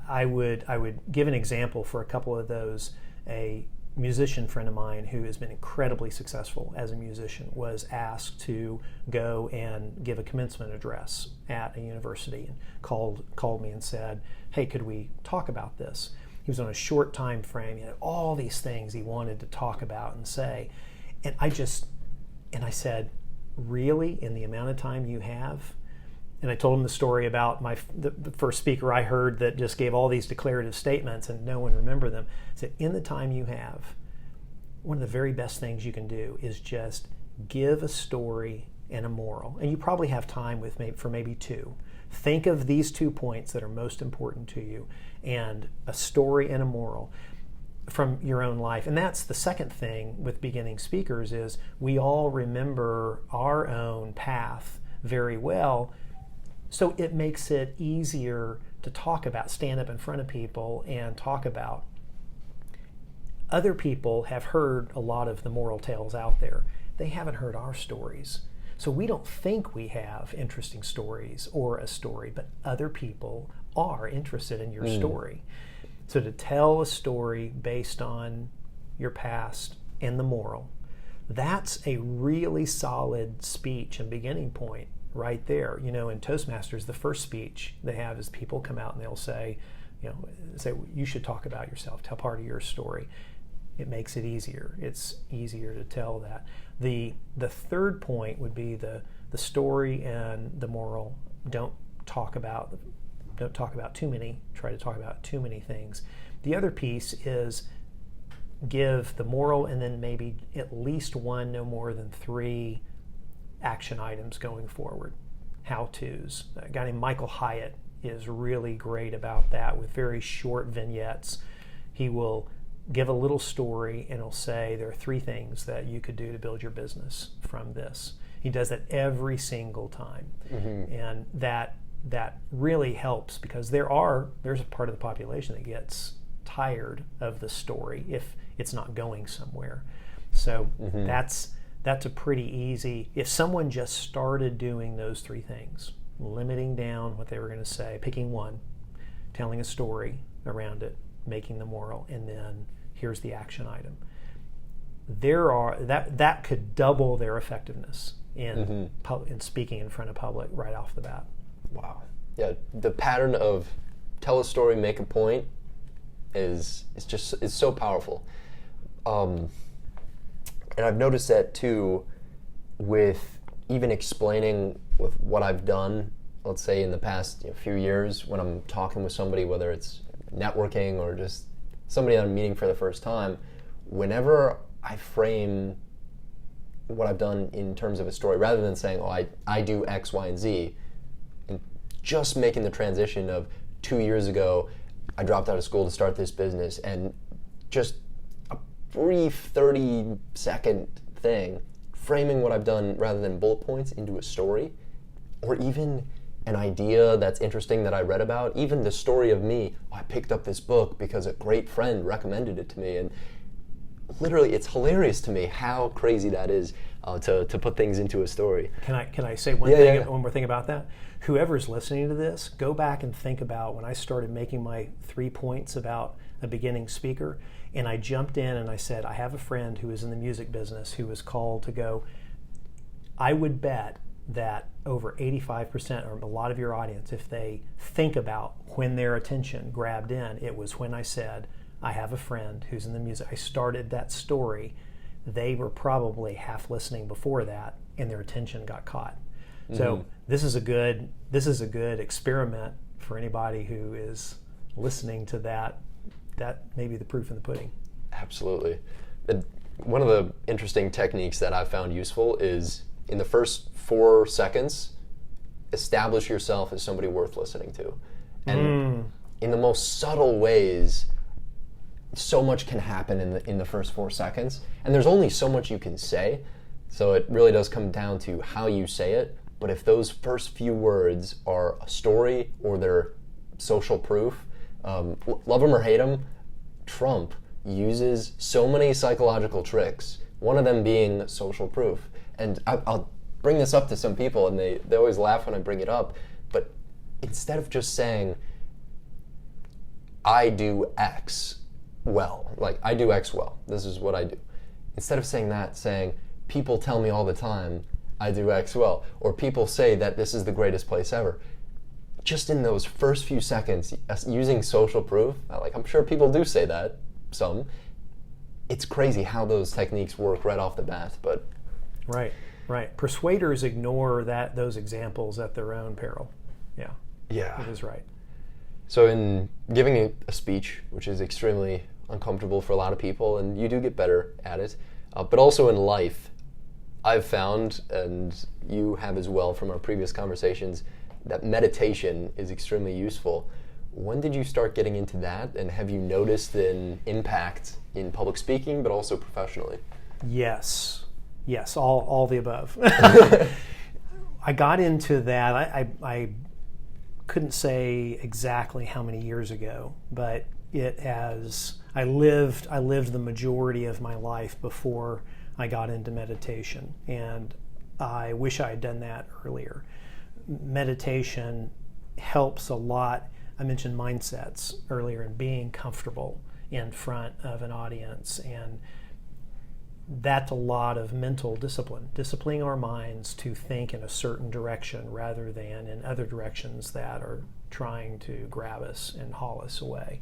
I would give an example for a couple of those. A musician friend of mine who has been incredibly successful as a musician was asked to go and give a commencement address at a university, and called me and said, hey, could we talk about this? He was on a short time frame. He had all these things he wanted to talk about and say, and I said, really, in the amount of time you have? And I told him the story about the first speaker I heard that just gave all these declarative statements and no one remembered them. I said, in the time you have, one of the very best things you can do is just give a story and a moral. And you probably have time for maybe two. Think of these 2 points that are most important to you, and a story and a moral from your own life. And that's the second thing with beginning speakers, is we all remember our own path very well. So it makes it easier to talk about, stand up in front of people and talk about. Other people have heard a lot of the moral tales out there. They haven't heard our stories. So we don't think we have interesting stories or a story, but other people are interested in your story. So to tell a story based on your past and the moral, that's a really solid speech and beginning point right there. You know, in Toastmasters, the first speech they have is people come out and they'll say, you should talk about yourself, tell part of your story. It makes it easier. It's easier to tell that. The third point would be the story and the moral. Don't talk about too many. Try to talk about too many things. The other piece is give the moral and then maybe at least one, no more than 3 action items going forward. How-tos. A guy named Michael Hyatt is really great about that with very short vignettes. He will give a little story and he'll say there are 3 things that you could do to build your business from this. He does that every single time. Mm-hmm. And that really helps, because there's a part of the population that gets tired of the story if it's not going somewhere. So that's a pretty easy, if someone just started doing those 3 things, limiting down what they were going to say, picking one, telling a story around it, making the moral, and then here's the action item. That could double their effectiveness in speaking in front of public right off the bat. Wow. Yeah, the pattern of tell a story, make a point is so powerful. And I've noticed that too with even explaining with what I've done, let's say in the past few years when I'm talking with somebody, whether it's networking or just somebody that I'm meeting for the first time, whenever I frame what I've done in terms of a story, rather than saying, I do X, Y, and Z, and just making the transition of 2 years ago, I dropped out of school to start this business, and just brief 30-second thing, framing what I've done rather than bullet points into a story, or even an idea that's interesting that I read about, even the story of me, I picked up this book because a great friend recommended it to me, and literally it's hilarious to me how crazy that is to put things into a story. Can I say one more thing about that? Whoever's listening to this, go back and think about when I started making my 3 points about a beginning speaker, and I jumped in and I said, I have a friend who is in the music business who was called to go. I would bet that over 85% or a lot of your audience, if they think about when their attention grabbed in, it was when I said, I have a friend who's in the music. I started that story. They were probably half listening before that, and their attention got caught. Mm-hmm. So this is a good experiment for anybody who is listening to that. That may be the proof in the pudding. Absolutely. One of the interesting techniques that I've found useful is in the first 4 seconds, establish yourself as somebody worth listening to. And in the most subtle ways, so much can happen in the first 4 seconds. And there's only so much you can say. So it really does come down to how you say it. But if those first few words are a story or they're social proof, love them or hate them, Trump uses so many psychological tricks, one of them being social proof. And I'll bring this up to some people, and they always laugh when I bring it up, but instead of just saying, I do X well, like I do X well, this is what I do. Instead of saying that, saying, people tell me all the time, I do X well, or people say that this is the greatest place ever. Just in those first few seconds, using social proof, like I'm sure people do say that, some. It's crazy how those techniques work right off the bat, but... Right. Persuaders ignore those examples at their own peril. Yeah. It is right. So in giving a speech, which is extremely uncomfortable for a lot of people, and you do get better at it, but also in life, I've found, and you have as well from our previous conversations, that meditation is extremely useful. When did you start getting into that, and have you noticed an impact in public speaking, but also professionally? Yes, all the above. I got into that, I couldn't say exactly how many years ago, but I lived the majority of my life before I got into meditation, and I wish I had done that earlier. Meditation helps a lot. I mentioned mindsets earlier, and being comfortable in front of an audience, and that's a lot of mental disciplining our minds to think in a certain direction rather than in other directions that are trying to grab us and haul us away.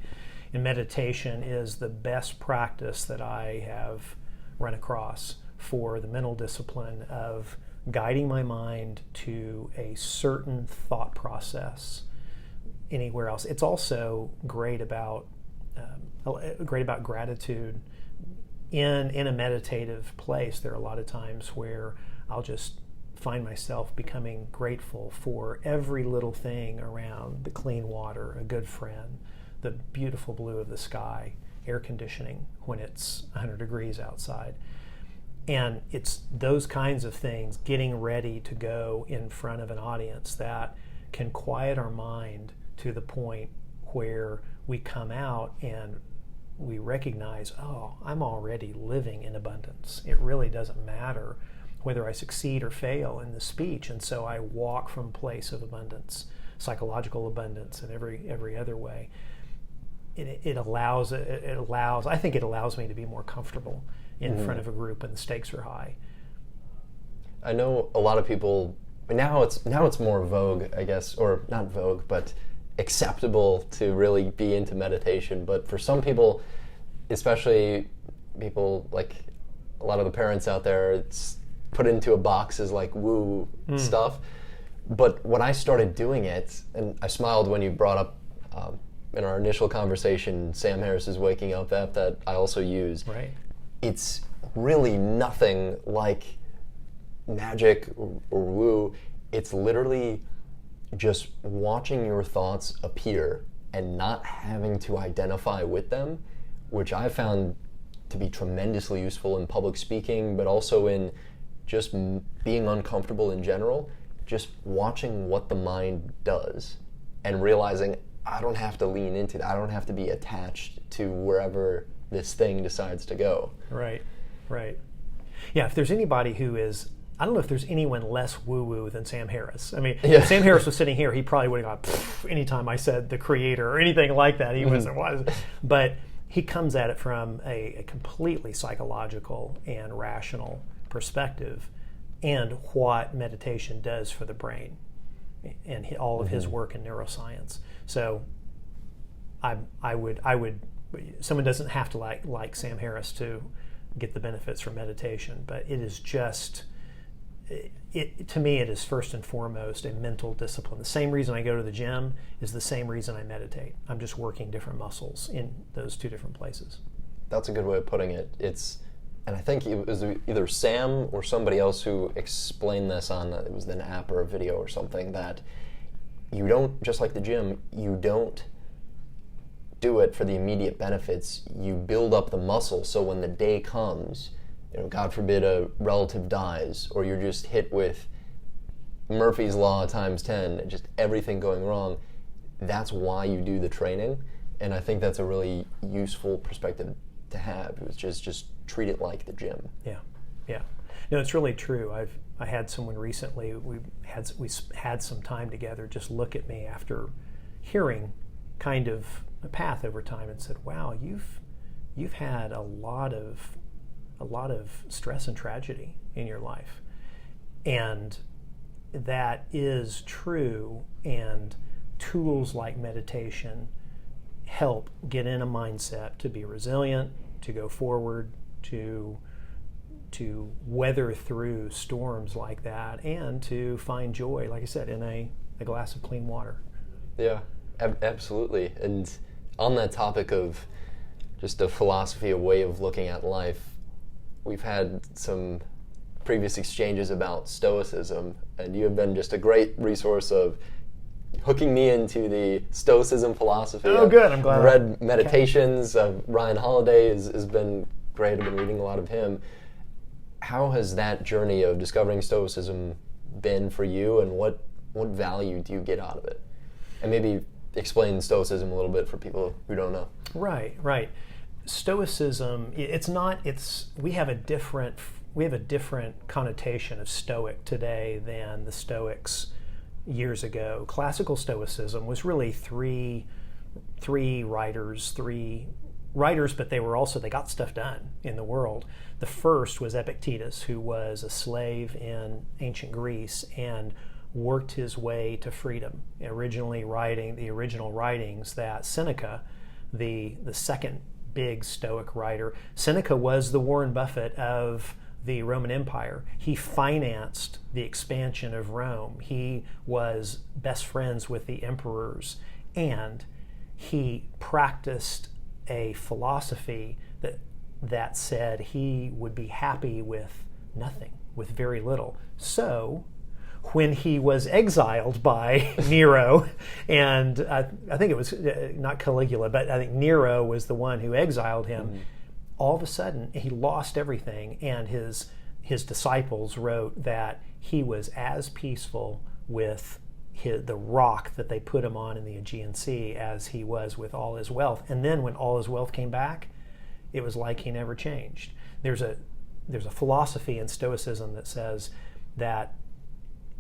And meditation is the best practice that I have run across for the mental discipline of guiding my mind to a certain thought process anywhere else. It's also great about gratitude. In a meditative place, there are a lot of times where I'll just find myself becoming grateful for every little thing around: the clean water, a good friend, the beautiful blue of the sky, air conditioning when it's 100 degrees outside. And it's those kinds of things, getting ready to go in front of an audience, that can quiet our mind to the point where we come out and we recognize, oh, I'm already living in abundance. It really doesn't matter whether I succeed or fail in the speech. And so I walk from a place of abundance, psychological abundance in every other way. It allows me to be more comfortable in front of a group when the stakes are high. I know a lot of people now it's more vogue, I guess, or not vogue, but acceptable to really be into meditation. But for some people, especially people like a lot of the parents out there, it's put into a box as like woo stuff. But when I started doing it, and I smiled when you brought up in our initial conversation, Sam Harris's Waking Up app that I also use. Right. It's really nothing like magic or woo. It's literally just watching your thoughts appear and not having to identify with them, which I found to be tremendously useful in public speaking, but also in just being uncomfortable in general, just watching what the mind does and realizing I don't have to lean into that. I don't have to be attached to wherever this thing decides to go. Right. Yeah, if there's anybody who is, I don't know if there's anyone less woo-woo than Sam Harris. I mean, if Sam Harris was sitting here, he probably would have gone, anytime I said the creator or anything like that. He wasn't. But he comes at it from a completely psychological and rational perspective, and what meditation does for the brain, and all of his work in neuroscience. So, I would. Someone doesn't have to like Sam Harris to get the benefits from meditation, but it is just. To me, it is first and foremost a mental discipline. The same reason I go to the gym is the same reason I meditate. I'm just working different muscles in those two different places. That's a good way of putting it. And I think it was either Sam or somebody else who explained this on, it was an app or a video or something, that you don't, just like the gym, you don't do it for the immediate benefits. You build up the muscle so when the day comes, God forbid a relative dies, or you're just hit with Murphy's Law times 10, and just everything going wrong, that's why you do the training. And I think that's a really useful perspective to have. It's just treat it like the gym. Yeah. No, it's really true. I had someone recently, we had some time together, just look at me after hearing kind of a path over time and said, wow, you've had a lot of stress and tragedy in your life. And that is true, and tools like meditation help get in a mindset to be resilient, to go forward, to weather through storms like that, and to find joy, like I said, in a glass of clean water. Yeah, absolutely. And on that topic of just a philosophy, a way of looking at life, we've had some previous exchanges about Stoicism, and you have been just a great resource of hooking me into the Stoicism philosophy. Oh, good. I'm glad. I've read Meditations. Ryan Holiday has been great. I've been reading a lot of him. How has that journey of discovering Stoicism been for you, and what value do you get out of it? And maybe explain Stoicism a little bit for people who don't know. Right. Stoicism, we have a different connotation of Stoic today than the Stoics years ago. Classical Stoicism was really three writers, but they got stuff done in the world. The first was Epictetus, who was a slave in ancient Greece and worked his way to freedom, originally writing the original writings that Seneca, the second big Stoic writer. Seneca was the Warren Buffett of the Roman Empire. He financed the expansion of Rome. He was best friends with the emperors, and he practiced a philosophy that said he would be happy with nothing, with very little. So when he was exiled by Nero, and I think it was not Caligula, but I think Nero was the one who exiled him, all of a sudden he lost everything, and his disciples wrote that he was as peaceful with the rock that they put him on in the Aegean Sea as he was with all his wealth. And then when all his wealth came back, it was like he never changed. There's a philosophy in Stoicism that says that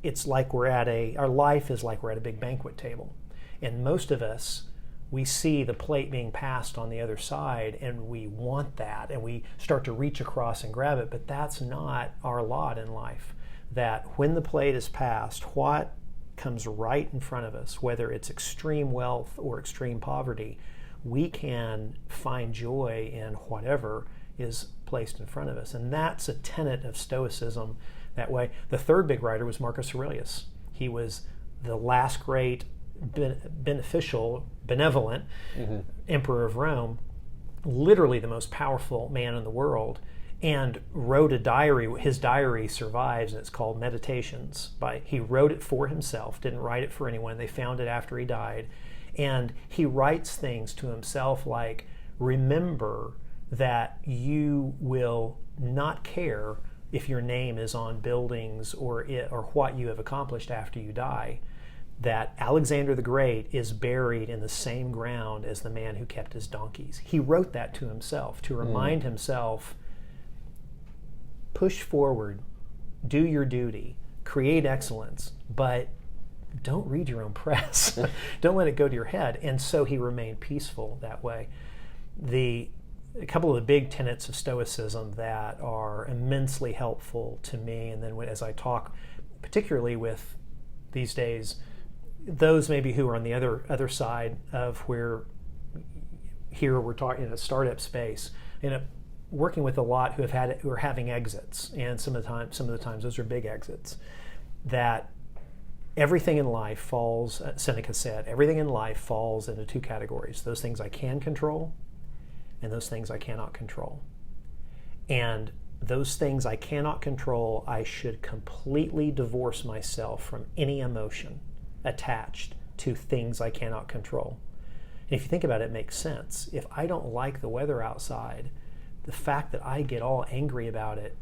it's like our life is like we're at a big banquet table. And most of us, we see the plate being passed on the other side, and we want that, and we start to reach across and grab it, but that's not our lot in life. That when the plate is passed, what comes right in front of us, whether it's extreme wealth or extreme poverty, we can find joy in whatever is placed in front of us. And that's a tenet of Stoicism that way. The third big writer was Marcus Aurelius. He was the last great benevolent emperor of Rome, literally the most powerful man in the world, and wrote a diary. His diary survives, and it's called Meditations. He wrote it for himself, didn't write it for anyone. They found it after he died. And he writes things to himself like, remember that you will not care if your name is on buildings or what you have accomplished after you die, that Alexander the Great is buried in the same ground as the man who kept his donkeys. He wrote that to himself to remind himself, push forward, do your duty, create excellence, but don't read your own press. Don't let it go to your head. And so he remained peaceful that way. A couple of the big tenets of Stoicism that are immensely helpful to me, and then as I talk particularly with these days those maybe who are on the other side of where here we're talking in a startup space, working with a lot who are having exits, and some of the times those are big exits, that everything in life falls, Seneca said, everything in life falls into two categories: those things I can control and those things I cannot control. And those things I cannot control, I should completely divorce myself from any emotion attached to things I cannot control. And if you think about it, it makes sense. If I don't like the weather outside, the fact that I get all angry about it,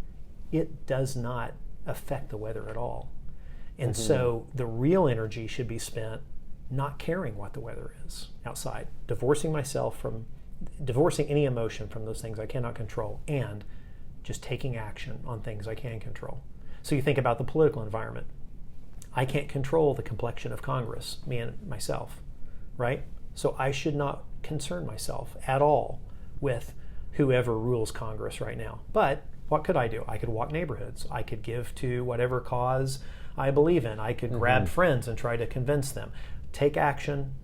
it does not affect the weather at all. And so the real energy should be spent not caring what the weather is outside, divorcing any emotion from those things I cannot control, and just taking action on things I can control. So you think about the political environment. I can't control the complexion of Congress, me and myself, right? So I should not concern myself at all with whoever rules Congress right now. But what could I do? I could walk neighborhoods. I could give to whatever cause I believe in. I could grab friends and try to convince them. Take action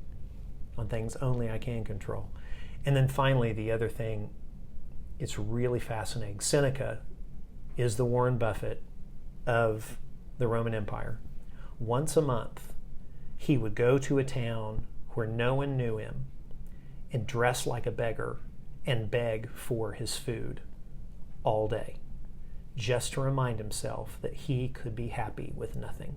on things only I can control. And then finally, the other thing, it's really fascinating. Seneca is the Warren Buffett of the Roman Empire. Once a month, he would go to a town where no one knew him and dress like a beggar and beg for his food all day, just to remind himself that he could be happy with nothing.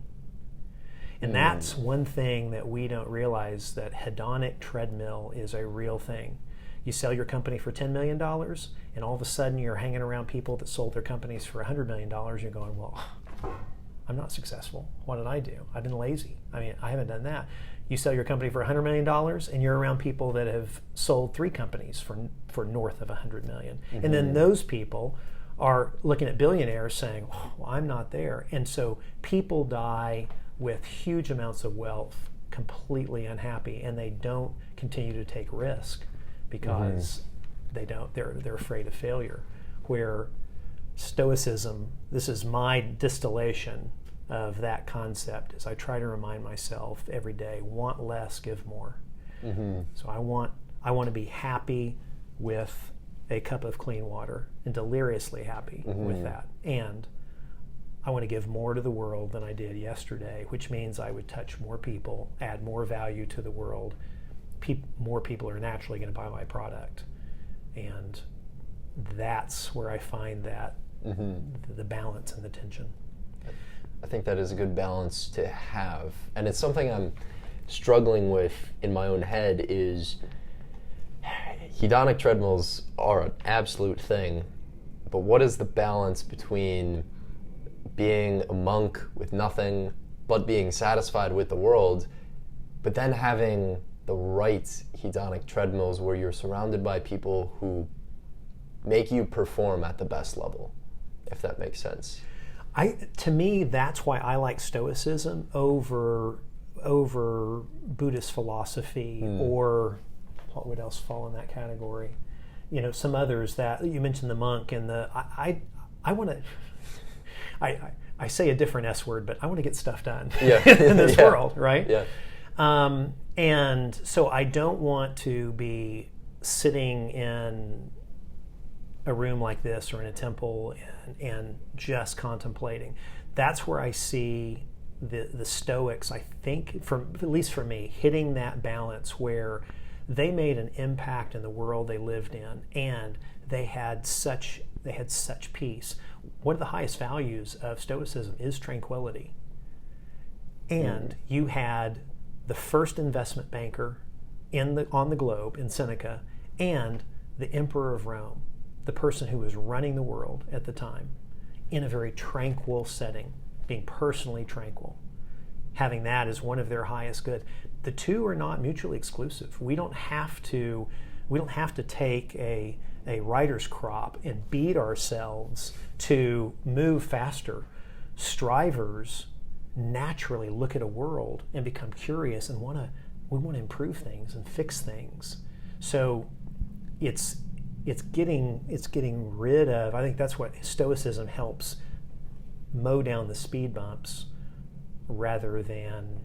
And that's one thing that we don't realize, that hedonic treadmill is a real thing. You sell your company for $10 million, and all of a sudden you're hanging around people that sold their companies for $100 million. You're going, well, I'm not successful. What did I do? I've been lazy. I haven't done that. You sell your company for $100 million, and you're around people that have sold 3 companies for north of $100 million. And then those people are looking at billionaires saying, well, I'm not there. And so people die with huge amounts of wealth, completely unhappy, and they don't continue to take risk because they're afraid of failure. Where Stoicism, this is my distillation of that concept, is I try to remind myself every day, want less, give more. So I want to be happy with a cup of clean water, and deliriously happy with that. And I want to give more to the world than I did yesterday, which means I would touch more people, add more value to the world. More people are naturally going to buy my product. And that's where I find that the balance and the tension. I think that is a good balance to have. And it's something I'm struggling with in my own head is hedonic treadmills are an absolute thing, but what is the balance between being a monk with nothing but being satisfied with the world, but then having the right hedonic treadmills where you're surrounded by people who make you perform at the best level, if that makes sense? To me, that's why I like Stoicism over Buddhist philosophy, or what would else fall in that category? Some others that you mentioned, the monk and I want to. I say a different S word, but I want to get stuff done in this world, right? Yeah. And so I don't want to be sitting in a room like this or in a temple and just contemplating. That's where I see the Stoics, I think, at least for me, hitting that balance where they made an impact in the world they lived in, and they had such peace. One of the highest values of Stoicism is tranquility. And you had the first investment banker on the globe in Seneca, and the Emperor of Rome, the person who was running the world at the time, in a very tranquil setting, being personally tranquil, having that as one of their highest good. The two are not mutually exclusive. We don't have to take a writer's crop and beat ourselves to move faster. Strivers naturally look at a world and become curious and we want to improve things and fix things. So it's getting rid of, I think that's what Stoicism helps mow down the speed bumps rather than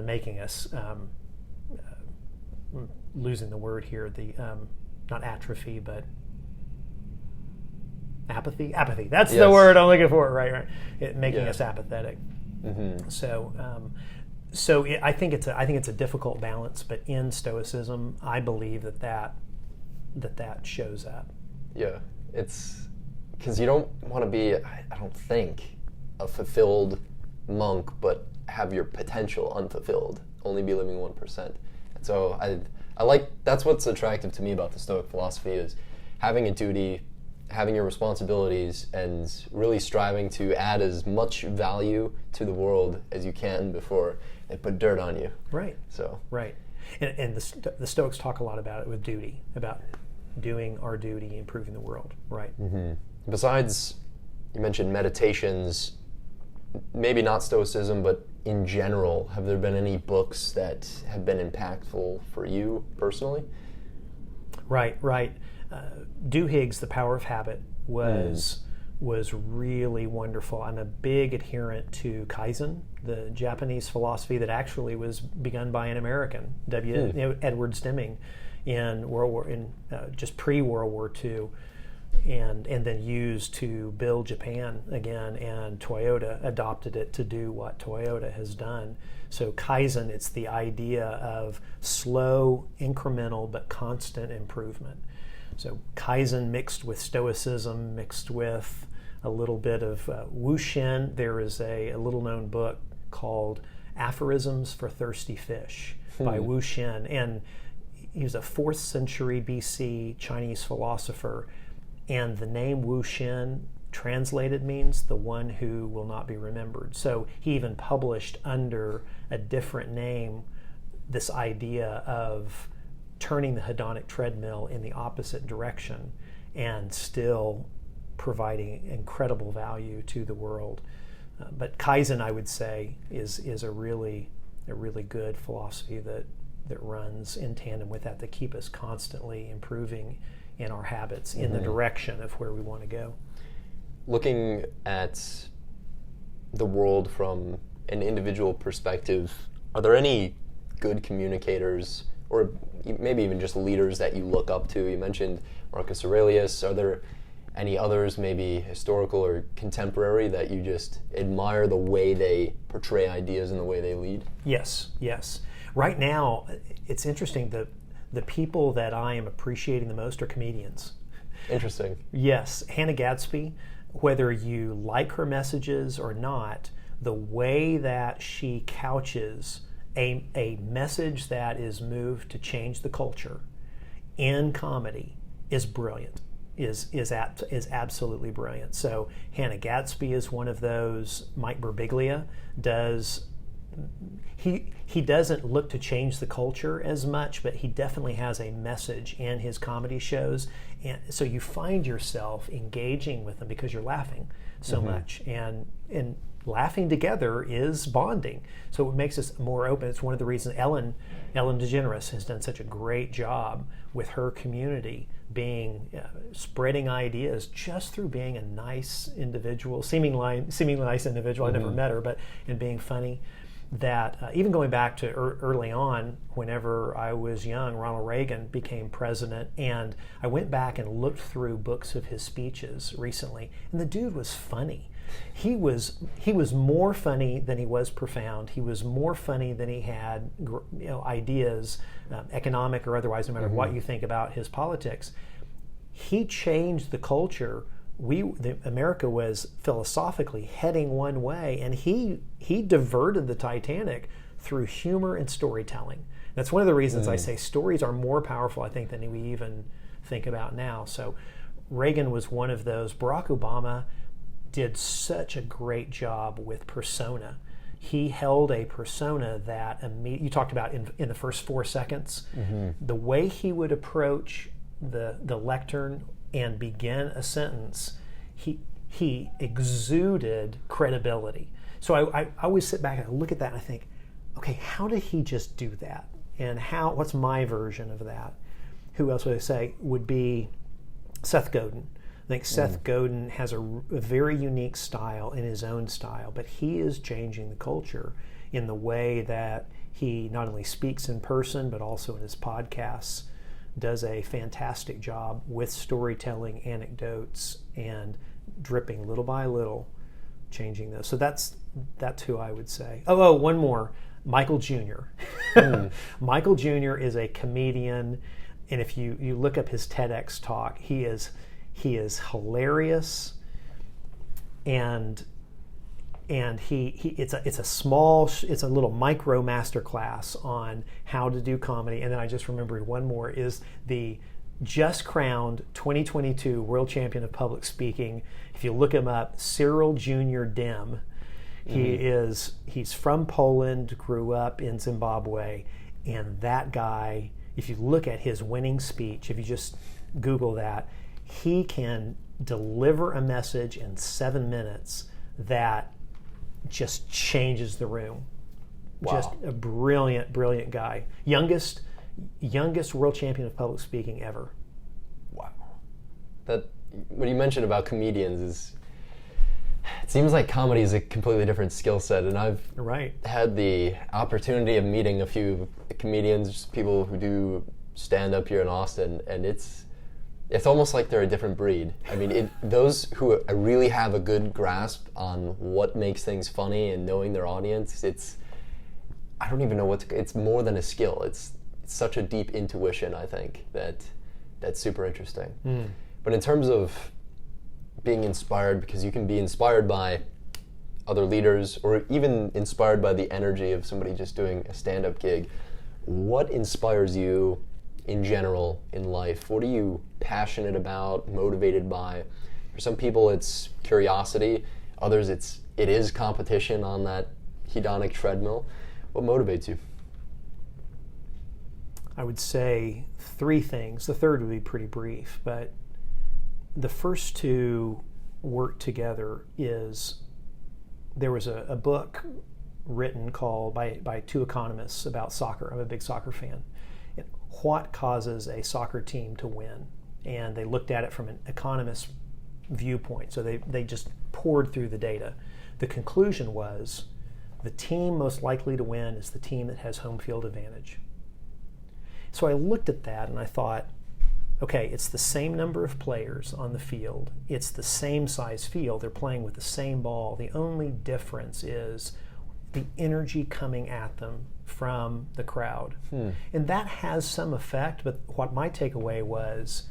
making us losing the word here, the not atrophy but apathy. That's the word I'm looking for. Right. Making us apathetic. Mm-hmm. So I think it's a difficult balance, but in Stoicism, I believe that shows up. Yeah, it's because you don't want to be, I don't think, a fulfilled monk, but have your potential unfulfilled, only be living 1%. And so I like, that's what's attractive to me about the Stoic philosophy, is having a duty, having your responsibilities, and really striving to add as much value to the world as you can before they put dirt on you. Right. So. Right. And the Stoics talk a lot about it with duty, about doing our duty, improving the world. Right. Mm-hmm. Besides, you mentioned meditations, maybe not Stoicism, but in general, have there been any books that have been impactful for you personally? Right. Duhigg's The Power of Habit was really wonderful. I'm a big adherent to Kaizen, the Japanese philosophy that actually was begun by an American, Edward Deming, just pre-World War II, and then used to build Japan again. And Toyota adopted it to do what Toyota has done. So Kaizen, it's the idea of slow, incremental, but constant improvement. So Kaizen mixed with Stoicism, mixed with a little bit of Wuxin. There is a little-known book called Aphorisms for Thirsty Fish by Wuxin, and he was a 4th century BC Chinese philosopher, and the name Wuxin translated means the one who will not be remembered. So he even published under a different name this idea of turning the hedonic treadmill in the opposite direction and still providing incredible value to the world. But Kaizen, I would say, is a really good philosophy that runs in tandem with that, to keep us constantly improving in our habits in the direction of where we want to go. Looking at the world from an individual perspective, are there any good communicators, or maybe even just leaders, that you look up to? You mentioned Marcus Aurelius. Are there any others, maybe historical or contemporary, that you just admire the way they portray ideas and the way they lead? Yes. Right now, it's interesting, the people that I am appreciating the most are comedians. Interesting. Yes. Hannah Gadsby, whether you like her messages or not, the way that she couches a message that is moved to change the culture in comedy is brilliant, is absolutely brilliant. So Hannah Gadsby is one of those. Mike Birbiglia does. He doesn't look to change the culture as much, but he definitely has a message in his comedy shows, and so you find yourself engaging with them because you're laughing so much, and laughing together is bonding. So it makes us more open. It's one of the reasons Ellen DeGeneres has done such a great job with her community, spreading ideas just through being a nice individual, seemingly nice individual. I never met her, and being funny. That even going back to early on, whenever I was young, Ronald Reagan became president, and I went back and looked through books of his speeches recently, and the dude was funny. He was more funny than he was profound. He was more funny than he had ideas, economic or otherwise, no matter what you think about his politics. He changed the culture. America was philosophically heading one way, and he diverted the Titanic through humor and storytelling. That's one of the reasons I say stories are more powerful, I think, than we even think about now. So Reagan was one of those. Barack Obama did such a great job with persona. He held a persona that you talked about in the first 4 seconds. The way he would approach the lectern and begin a sentence, he exuded credibility. So I always sit back and I look at that and I think, okay, how did he just do that? And what's my version of that? Who else would I say would be Seth Godin? I think Seth Godin has a very unique style in his own style, but he is changing the culture in the way that he not only speaks in person, but also in his podcasts, does a fantastic job with storytelling, anecdotes, and dripping little by little, changing those. So that's who I would say. Oh, one more, Michael Jr. Michael Jr. is a comedian, and if you look up his TEDx talk, he is hilarious, and it's a little micro masterclass on how to do comedy. And then I just remembered one more is the just crowned 2022 world champion of public speaking. If you look him up, Cyril Jr. Dim. He's from Poland, grew up in Zimbabwe, and that guy, if you look at his winning speech, if you just Google that, he can deliver a message in 7 minutes that just changes the room. Wow. Just a brilliant, brilliant guy. Youngest world champion of public speaking ever. Wow. That what you mentioned about comedians it seems like comedy is a completely different skill set, and I've had the opportunity of meeting a few comedians, just people who do stand up here in Austin, and it's almost like they're a different breed. I mean, those who really have a good grasp on what makes things funny and knowing their audience, I don't even know it's more than a skill. It's such a deep intuition, I think, that's super interesting. But in terms of being inspired, because you can be inspired by other leaders or even inspired by the energy of somebody just doing a stand-up gig, what inspires you in general in life? What are you passionate about, motivated by? For some people it's curiosity, others it is competition on that hedonic treadmill. What motivates you? I would say 3 things. The third would be pretty brief, but the first 2 work together. There was a book written called by 2 economists about soccer. I'm a big soccer fan. What causes a soccer team to win? And they looked at it from an economist viewpoint. So they just poured through the data. The conclusion was the team most likely to win is the team that has home field advantage. So I looked at that and I thought, okay, it's the same number of players on the field. It's the same size field. They're playing with the same ball. The only difference is the energy coming at them from the crowd. And that has some effect, but what my takeaway was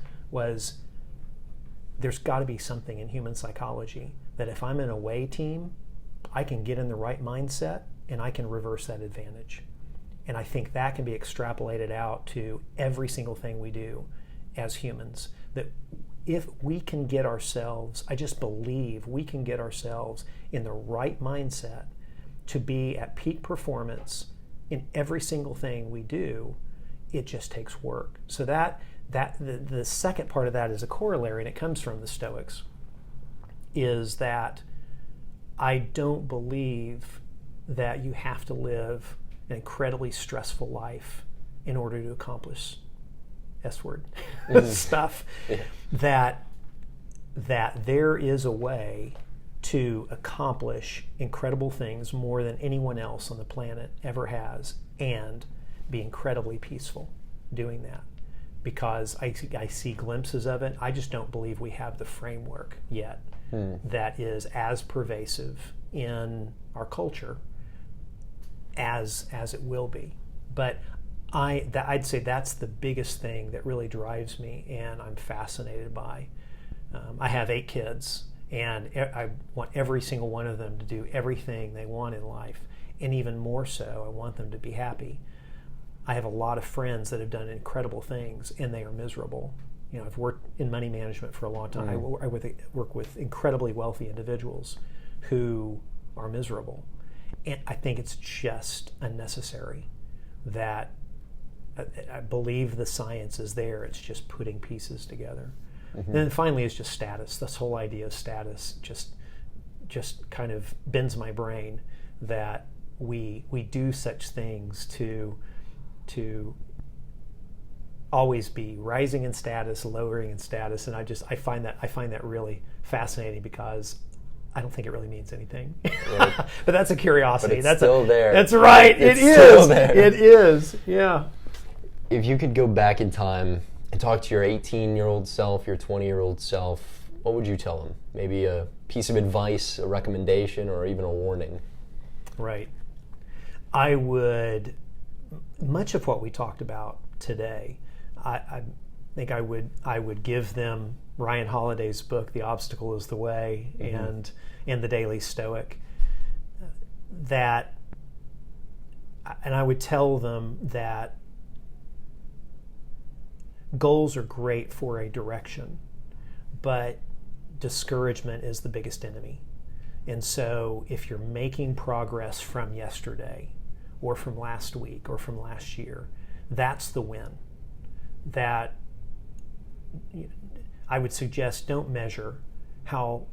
there's got to be something in human psychology that if I'm an away team, I can get in the right mindset and I can reverse that advantage. And I think that can be extrapolated out to every single thing we do as humans, that if we can get ourselves, I just believe we can get ourselves in the right mindset to be at peak performance in every single thing we do, it just takes work. So the second part of that is a corollary, and it comes from the Stoics, is that I don't believe that you have to live an incredibly stressful life in order to accomplish S-word stuff. That there is a way to accomplish incredible things more than anyone else on the planet ever has, and be incredibly peaceful doing that. Because I see glimpses of it. I just don't believe we have the framework yet that is as pervasive in our culture as it will be. But I'd say that's the biggest thing that really drives me, and I'm fascinated by. I have 8 kids, and I want every single one of them to do everything they want in life, and even more so, I want them to be happy. I have a lot of friends that have done incredible things, and they are miserable. I've worked in money management for a long time. I work with incredibly wealthy individuals who are miserable. And I think it's just unnecessary. That I believe the science is there. It's just putting pieces together. And then finally, it's just status. This whole idea of status just kind of bends my brain, that we do such things to always be rising in status, lowering in status, and I find that really fascinating, because I don't think it really means anything. Right. But that's a curiosity. But it's that's still there. That's right. It's still there. It is. Yeah. If you could go back in time and talk to your 18-year-old self, your 20-year-old self, what would you tell them? Maybe a piece of advice, a recommendation, or even a warning? Right. I would, much of what we talked about today, I think I would give them Ryan Holiday's book, The Obstacle is the Way, and The Daily Stoic. And I would tell them that goals are great for a direction, but discouragement is the biggest enemy. And so if you're making progress from yesterday, or from last week, or from last year, that's the win. That I would suggest, don't measure how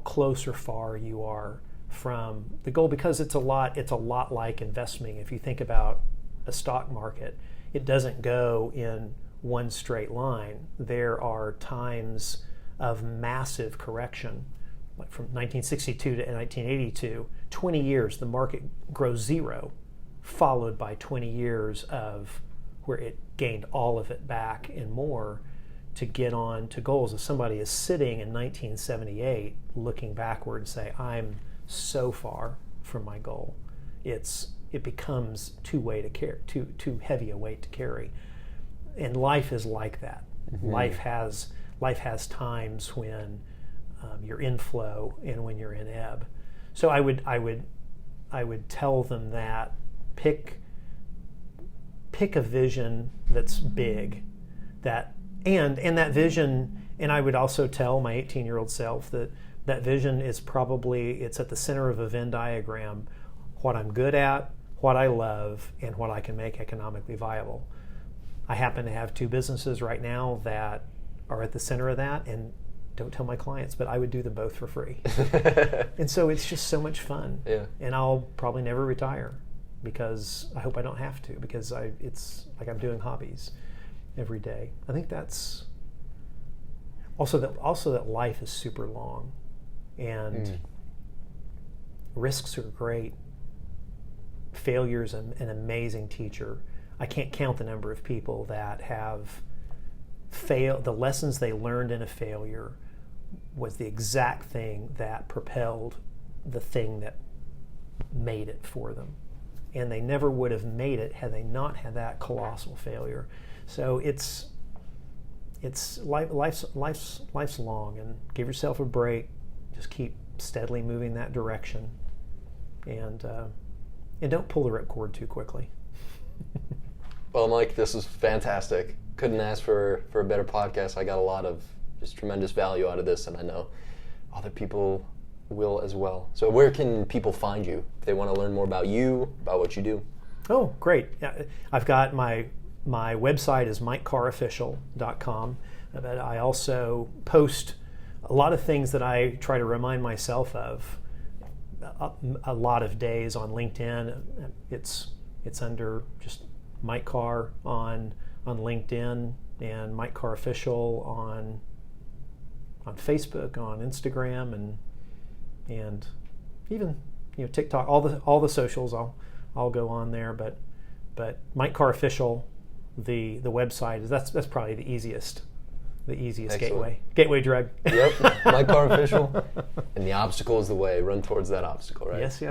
close or far you are from the goal, because it's a lot like investing. If you think about a stock market, it doesn't go in one straight line. There are times of massive correction, like from 1962 to 1982, 20 years, the market grows zero, followed by 20 years of where it gained all of it back and more to get on to goals. If somebody is sitting in 1978 looking backward and say, I'm so far from my goal, it becomes too heavy a weight to carry. And life is like that. Life has times when you're in flow and when you're in ebb. So I would tell them that pick a vision that's big, and that vision. And I would also tell my 18-year-old self that vision is it's at the center of a Venn diagram, what I'm good at, what I love, and what I can make economically viable. I happen to have 2 businesses right now that are at the center of that, and don't tell my clients, but I would do them both for free. And so it's just so much fun. Yeah. And I'll probably never retire, because I hope I don't have to, because it's like I'm doing hobbies every day. I think that's also that life is super long, and risks are great. Failure's an amazing teacher. I can't count the number of people that have failed. The lessons they learned in a failure was the exact thing that propelled the thing that made it for them. And they never would have made it had they not had that colossal failure. So life's long, and give yourself a break. Just keep steadily moving that direction, and don't pull the ripcord too quickly. Well, Mike, this was fantastic. Couldn't ask for a better podcast. I got a lot of just tremendous value out of this, and I know other people will as well. So where can people find you if they want to learn more about you, about what you do? Oh, great. I've got my website is MikeCarrOfficial.com, but I also post a lot of things that I try to remind myself of a lot of days on LinkedIn. It's under just Mike Carr on LinkedIn, and Mike Carr Official on Facebook, on Instagram, and even TikTok. All the socials I'll go on there, but Mike Carr Official, the website is that's probably the easiest gateway drug. Yep, Mike Carr Official, and the obstacle is the way. Run towards that obstacle, right? Yes.